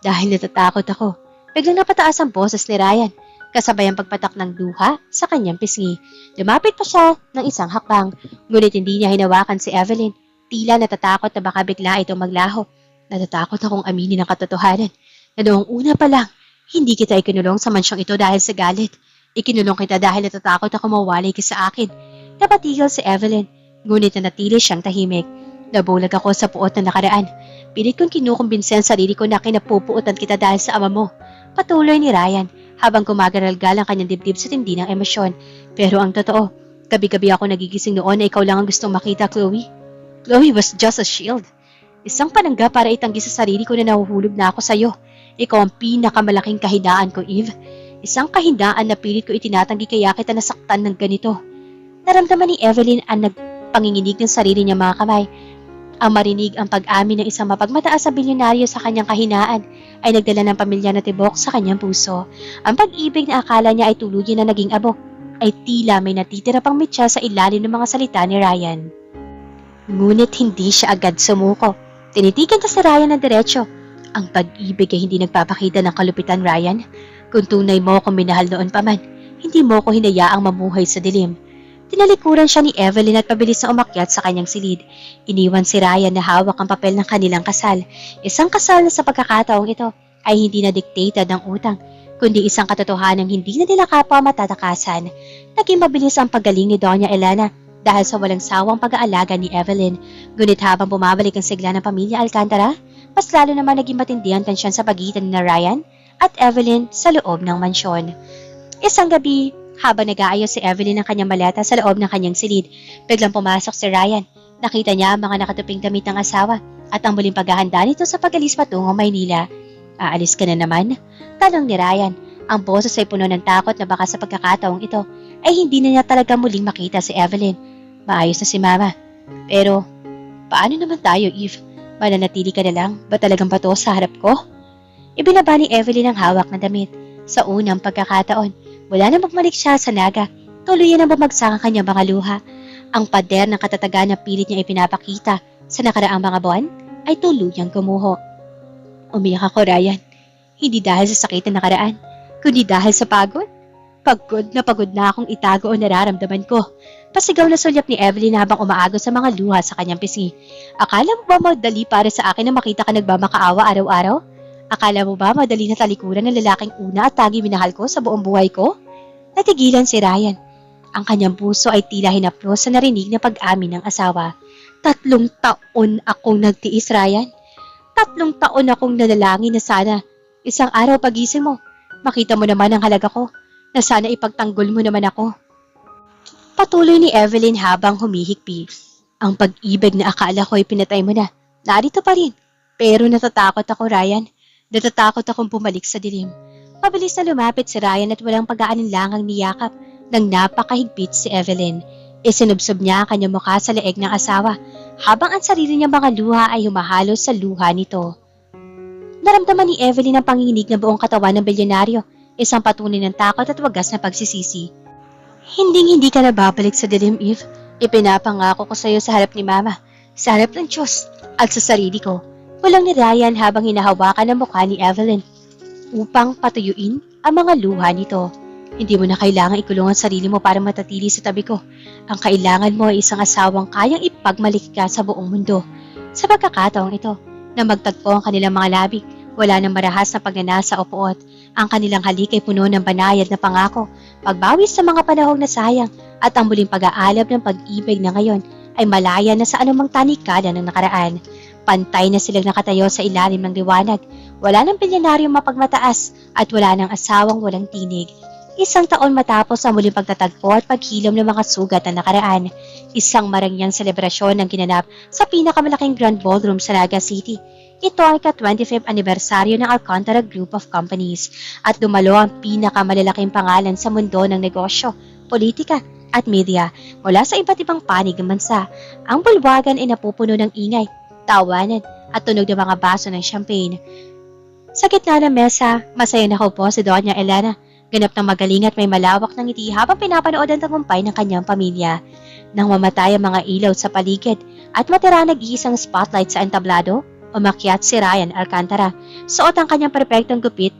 Dahil natatakot ako, biglang napataas ang boses ni Ryan. Kasabay ang pagpatak ng duha sa kanyang pisngi. Lumapit pa siya ng isang hakbang, ngunit hindi niya hinawakan si Evelyn. Tila natatakot na baka bigla ito maglaho. Natatakot akong aminin ang katotohanan na noong una pa lang, hindi kita ikinulong sa mansyong ito dahil sa galit. Ikinulong kita dahil natatakot ako mawalay ka sa akin. Napatigil si Evelyn, ngunit nanatili siyang tahimik. Nabulag ako sa puot na nakaraan. Pilit kong kinukumbinsi ang sarili ko na kinapupuotan kita dahil sa ama mo. Patuloy ni Ryan habang gumagaralgal ang kanyang dibdib sa tindi ng emosyon. Pero ang totoo, gabi-gabi ako nagigising noon na ikaw lang ang gustong makita, Chloe. Chloe was just a shield. Isang panangga para itanggi sa sarili ko na nahuhulog na ako sa'yo. Ikaw ang pinakamalaking kahinaan ko, Eve. Isang kahinaan na pilit ko itinatanggi kaya kita nasaktan ng ganito. Naramdaman ni Evelyn ang nagpanginginig ng sarili niya mga kamay. Ang marinig ang pag-amin ng isang mapagmataas na bilyonaryo sa kanyang kahinaan ay nagdala ng pamilya na tibok sa kanyang puso. Ang pag-ibig na akala niya ay tuluyan na naging abok ay tila may natitira pang mitya sa ilalim ng mga salita ni Ryan. Ngunit hindi siya agad sumuko. Tinitigan na si Ryan ng diretsyo. Ang pag-ibig ay hindi nagpapakita ng kalupitan, Ryan. Kung tunay mo akong minahal noon pa man, hindi mo ko hinayaang mamuhay sa dilim. Tinalikuran siya ni Evelyn at pabilis na umakyat sa kanyang silid. Iniwan si Ryan na hawak ang papel ng kanilang kasal. Isang kasal na sa pagkakataong ito ay hindi na dictated ng utang, kundi isang katotohanang hindi na nila kapwa matatakasan. Naging mabilis ang paggaling ni Doña Elena dahil sa walang sawang pag-aalaga ni Evelyn. Ngunit habang bumabalik ang sigla ng pamilya Alcantara, mas lalo naman naging matindi ang tensyon sa pagitan ni Ryan at Evelyn sa loob ng mansyon. Isang gabi, habang nag-aayos si Evelyn ng kanyang maleta sa loob ng kanyang silid, biglang pumasok si Ryan. Nakita niya ang mga nakatuping damit ng asawa at ang muling paghahanda nito sa pag-alis patungo Maynila. "Aalis ka na naman?" tanong ni Ryan. Ang boses ay puno ng takot na baka sa pagkakataong ito ay hindi na niya talaga muling makita si Evelyn. Maayos na si Mama. Pero, paano naman tayo, Eve? Mananatili ka na lang? Ba talagang bato sa harap ko? Ibinaba ni Evelyn ang hawak na damit. Sa unang pagkakataon, wala na magmalik siya sa naga. Tuluyan ang bumagsak ang kanyang mga luha. Ang pader ng katatagan na pilit niya ipinapakita sa nakaraang mga buwan ay tuluyang gumuho. Umiyak ako, Ryan. Hindi dahil sa sakit na nakaraan, kundi dahil sa pagod. Pagod na akong itago o nararamdaman ko. Pasigaw na sulyap ni Evelyn habang umaagos sa mga luha sa kanyang pisngi. Akala mo ba madali para sa akin na makita ka nagmamakaawa araw-araw? Akala mo ba madali na talikuran ng lalaking una at tagi minahal ko sa buong buhay ko? Natigilan si Ryan. Ang kanyang puso ay tila hinaplos sa narinig na pag-amin ng asawa. 3 taon akong nagtiis, Ryan. 3 taon akong nanalangin na sana isang araw pagising mo, makita mo naman ang halaga ko, na sana ipagtanggol mo naman ako. Patuloy ni Evelyn habang humihikbi. Ang pag-ibig na akala ko ay pinatay mo na, narito pa rin. Pero natatakot ako, Ryan. Natatakot akong bumalik sa dilim. Mabilis na lumapit si Ryan at walang pag-aalinlangang niyakap ng napakahigpit si Evelyn. Isinubsob niya ang kanyang mukha sa leeg ng asawa habang ang sarili niyang mga luha ay humahalos sa luha nito. Naramdaman ni Evelyn ang panginginig ng buong katawan ng bilyonaryo, isang patunay ng takot at wagas na pagsisisi. Hindi ka na babalik sa dilim, Eve. Ipinapangako ko sa iyo sa harap ni Mama, sa harap ng Diyos at sa sarili ko. Walang ni Ryan habang hinahawakan ang mukha ni Evelyn upang patuyuin ang mga luha nito. Hindi mo na kailangang ikulong ang sarili mo para matatili sa tabi ko. Ang kailangan mo ay isang asawang kayang ipagmaliki ka sa buong mundo. Sa pagkakataong ito, na magtagpo ang kanilang mga labi, wala nang marahas na pagnanasa o puot. Ang kanilang halik ay puno ng banayad na pangako, pagbawi sa mga panahong nasayang at ang muling pag-aalab ng pag-ibig na ngayon ay malaya na sa anumang tanikada ng nakaraan. Pantay na silang nakatayo sa ilalim ng liwanag. Wala nang bilyonaryong mapagmataas at wala nang asawang walang tinig. 1 taon matapos ang muling pagtatagpo at paghilom ng mga sugat na nakaraan. Isang marangyang selebrasyon ang ginanap sa pinakamalaking Grand Ballroom sa Naga City. Ito ay ka-25th anibersaryo ng Alcantara Group of Companies at dumalo ang pinakamalalaking pangalan sa mundo ng negosyo, politika at media mula sa iba't ibang panig ng bansa. Ang bulwagan ay napupuno ng ingay, tawanan at tunog ng mga baso ng champagne. Sa gitna ng mesa, masaya nakaupo si Doña Elena. Ganap ng magaling at may malawak ng ngiti habang pinapanood ang tagumpay ng kanyang pamilya. Nang mamatay ang mga ilaw sa paligid at matira nag-iisang spotlight sa entablado, umakyat si Ryan Alcantara. Suot ang kanyang perpektong gupit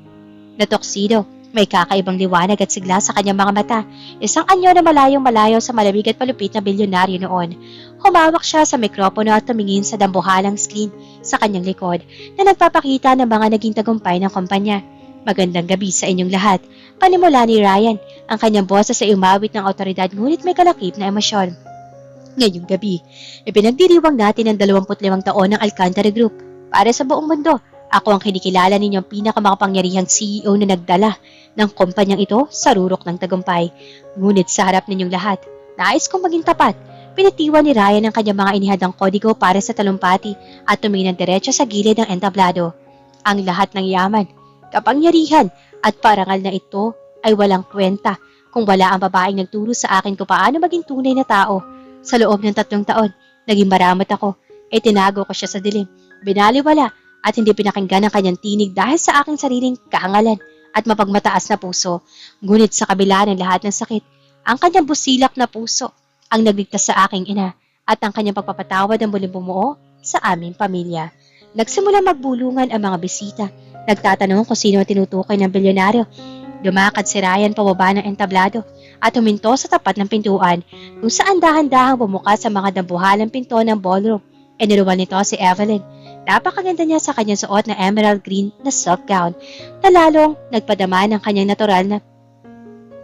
na tuxedo. May kakaibang liwanag at sigla sa kanyang mga mata. Isang anyo na malayong malayo sa malamig at palupit na bilyonaryo noon. Humawak siya sa mikropono at tumingin sa dambuhalang screen sa kanyang likod na nagpapakita ng mga naging tagumpay ng kumpanya. Magandang gabi sa inyong lahat. Panimula ni Ryan, ang kanyang boses ay umawit ng awtoridad ngunit may kalakip na emosyon. Ngayong gabi, ipinagdiriwang natin ang 25 taon ng Alcantara Group. Para sa buong mundo, ako ang kinikilala ninyong pinakamakapangyarihang CEO na nagdala ng kumpanyang ito sa rurok ng tagumpay. Ngunit sa harap ninyong lahat, nais kong maging tapat. Pinitiwan ni Ryan ang kanyang mga inihadang kodigo para sa talumpati at tumingin ng diretso sa gilid ng entablado. Ang lahat ng yaman, kapangyarihan at parangal na ito ay walang kwenta kung wala ang babaeng nagturo sa akin kung paano maging tunay na tao. Sa loob ng 3 taon, naging maramot ako. Tinago ko siya sa dilim, binaliwala at hindi pinakinggan ang kanyang tinig dahil sa aking sariling kahangalan at mapagmataas na puso. Ngunit sa kabila ng lahat ng sakit, ang kanyang busilak na puso ang nagligtas sa aking ina at ang kanyang pagpapatawad ang muling bumuo sa aming pamilya. Nagsimula magbulungan ang mga bisita. Nagtatanong kung sino ang tinutukoy ng bilyonaryo. Lumakad si Ryan pababa ng entablado at huminto sa tapat ng pintuan kung saan dahan-dahang bumukas sa mga dambuhalang pinto ng ballroom. Iniluwan nito si Evelyn. Napakaganda niya sa kanyang suot na emerald green na silk gown na lalong nagpadama ng kanyang natural na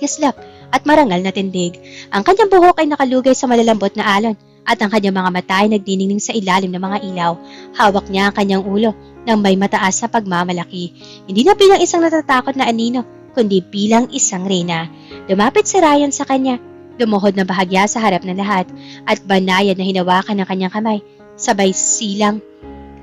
kislap at marangal na tindig. Ang kanyang buhok ay nakalugay sa malalambot na alon at ang kanyang mga mata ay nagdiningning sa ilalim ng mga ilaw. Hawak niya ang kanyang ulo ng may mataas na pagmamalaki. Hindi na bilang isang natatakot na anino, kundi bilang isang reyna. Lumapit si Ryan sa kanya, lumuhod na bahagya sa harap ng lahat at banayad na hinawakan ng kanyang kamay. Sabay silang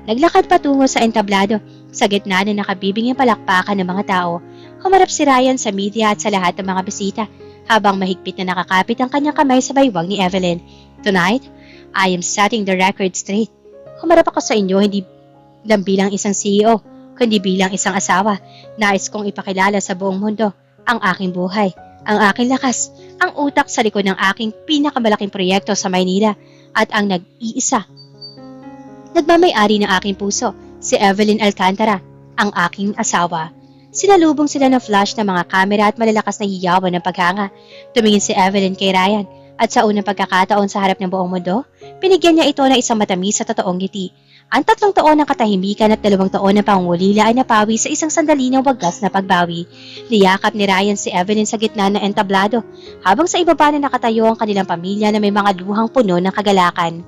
naglakad patungo sa entablado. Sa gitna na nakabibinging palakpakan ng mga tao, humarap si Ryan sa media at sa lahat ng mga bisita habang mahigpit na nakakapit ang kanyang kamay sa baywang ni Evelyn. Tonight, I am setting the record straight. Humarap ako sa inyo hindi lang bilang isang CEO, kundi bilang isang asawa. Nais kong ipakilala sa buong mundo ang aking buhay, ang aking lakas, ang utak sa likod ng aking pinakamalaking proyekto sa Maynila at ang nag-iisa nagmamay-ari ng aking puso, si Evelyn Alcantara, ang aking asawa. Sinalubong sila ng flash ng mga kamera at malalakas na hiyawan ng paghanga. Tumingin si Evelyn kay Ryan at sa unang pagkakataon sa harap ng buong mundo, pinigyan niya ito ng isang matamis sa totoong ngiti. Ang 3 taon ng katahimikan at 2 taon ng pangungulila ay napawi sa isang sandali ng wagas na pagbawi. Niyakap ni Ryan si Evelyn sa gitna ng entablado, habang sa ibaba na nakatayo ang kanilang pamilya na may mga luhang puno ng kagalakan.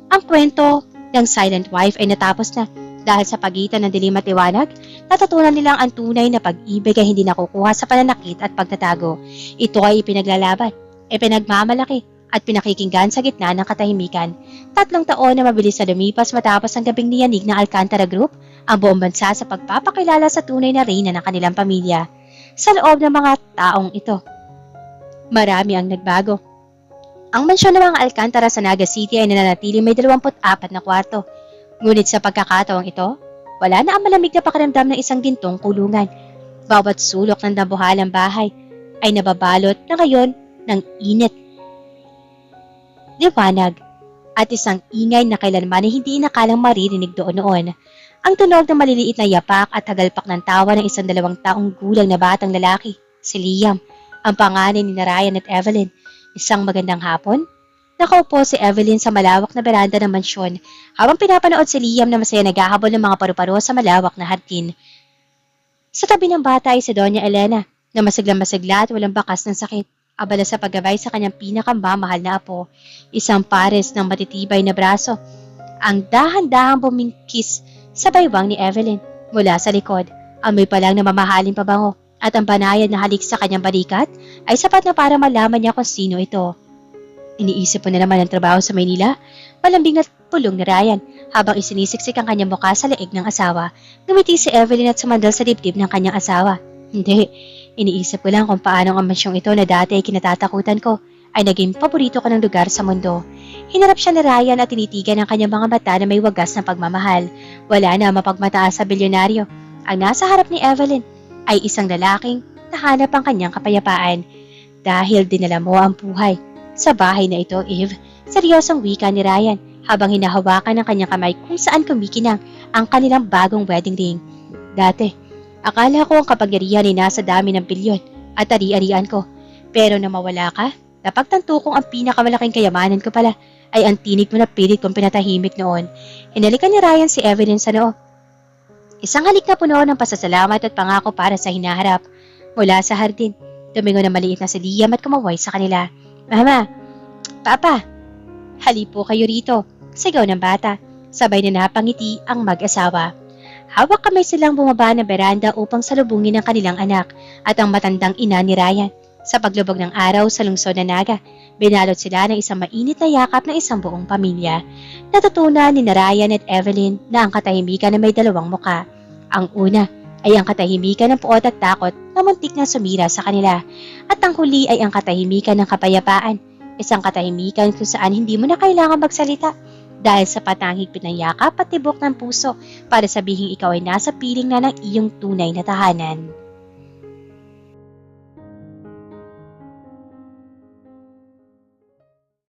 Ang kwento ng silent wife ay natapos na dahil sa pagitan ng dilim at liwanag, natutunan nilang ang tunay na pag-ibig ay hindi nakukuha sa pananakit at pagtatago. Ito ay ipinaglalaban, ipinagmamalaki at pinakikinggan sa gitna ng katahimikan. 3 taon na mabilis na lumipas matapos ang gabing niyanig ng Alcantara Group ang buong bansa sa pagpapakilala sa tunay na reyna ng kanilang pamilya. Sa loob ng mga taong ito, marami ang nagbago. Ang mansyon ng mga Alcantara sa Naga City ay nananatili may 24 na kwarto. Ngunit sa pagkakataong ito, wala na ang malamig na pakiramdam ng isang gintong kulungan. Bawat sulok ng dambuhalang bahay ay nababalot na ngayon ng init, liwanag, at isang ingay na kailanman ay hindi inakalang maririnig doon noon. Ang tunog ng maliliit na yapak at hagalpak ng tawa ng isang 2 taong gulang na batang lalaki, si Liam, ang panganay ni Ryan at Evelyn. Isang magandang hapon, nakaupo si Evelyn sa malawak na beranda ng mansyon habang pinapanood si Liam na masaya naghahabol ng mga paru-paro sa malawak na hardin. Sa tabi ng bata ay si Doña Elena na masiglang-masigla at walang bakas ng sakit, abala sa paggabay sa kanyang pinakamamahal na apo, isang pares ng matitibay na braso. Ang dahan-dahang bumingkis sa baywang ni Evelyn mula sa likod, amoy pa lang na mamahaling pabango. At ang banayad na halik sa kanyang balikat ay sapat na para malaman niya kung sino ito. Iniisip mo na naman ang trabaho sa Maynila? Malambing na pulong ni Ryan habang isinisiksik ang kanyang mukha sa leeg ng asawa. Ngumiti si Evelyn at sumandal sa dibdib ng kanyang asawa. Hindi, iniisip ko lang kung paano ang mansyong ito na dati ay kinatatakutan ko ay naging paborito ko ng lugar sa mundo. Hinarap siya ni Ryan at tinitigan ang kanyang mga mata na may wagas ng pagmamahal. Wala na mapagmataas sa bilyonaryo. Ang nasa harap ni Evelyn ay isang lalaking nahanap ang kanyang kapayapaan. Dahil dinala mo ang buhay sa bahay na ito, Eve, seryosong wika ni Ryan habang hinahawakan ng kanyang kamay kung saan kumikinang ang kanilang bagong wedding ring. Dati, akala ko ang kapangyarihan ay nasa dami ng bilyon at ari-arian ko. Pero na mawala ka, napagtanto kong ang pinakamalaking kayamanan ko pala ay ang tinig mo na pilit kong pinatahimik noon. Hinalikan ni Ryan si Evelyn sa noo. Isang halik na puno ng pasasalamat at pangako para sa hinaharap. Mula sa hardin, tumingo na maliit na si Liam at kumaway sa kanila. Mama, Papa, hali po kayo rito, sigaw ng bata. Sabay na napangiti ang mag-asawa. Hawak kamay silang bumaba ng beranda upang salubungin ang kanilang anak at ang matandang ina ni Ryan. Sa paglubog ng araw sa lungsod na Naga, binalot sila ng isang mainit na yakap ng isang buong pamilya. Natutunan ni Ryan at Evelyn na ang katahimikan na may 2 muka. Ang una ay ang katahimikan ng puot at takot na muntik na sumira sa kanila. At ang huli ay ang katahimikan ng kapayapaan. Isang katahimikan kung saan hindi mo na kailangan magsalita dahil sa patang higpit ng yakap at tibok ng puso para sabihing ikaw ay nasa piling na ng iyong tunay na tahanan.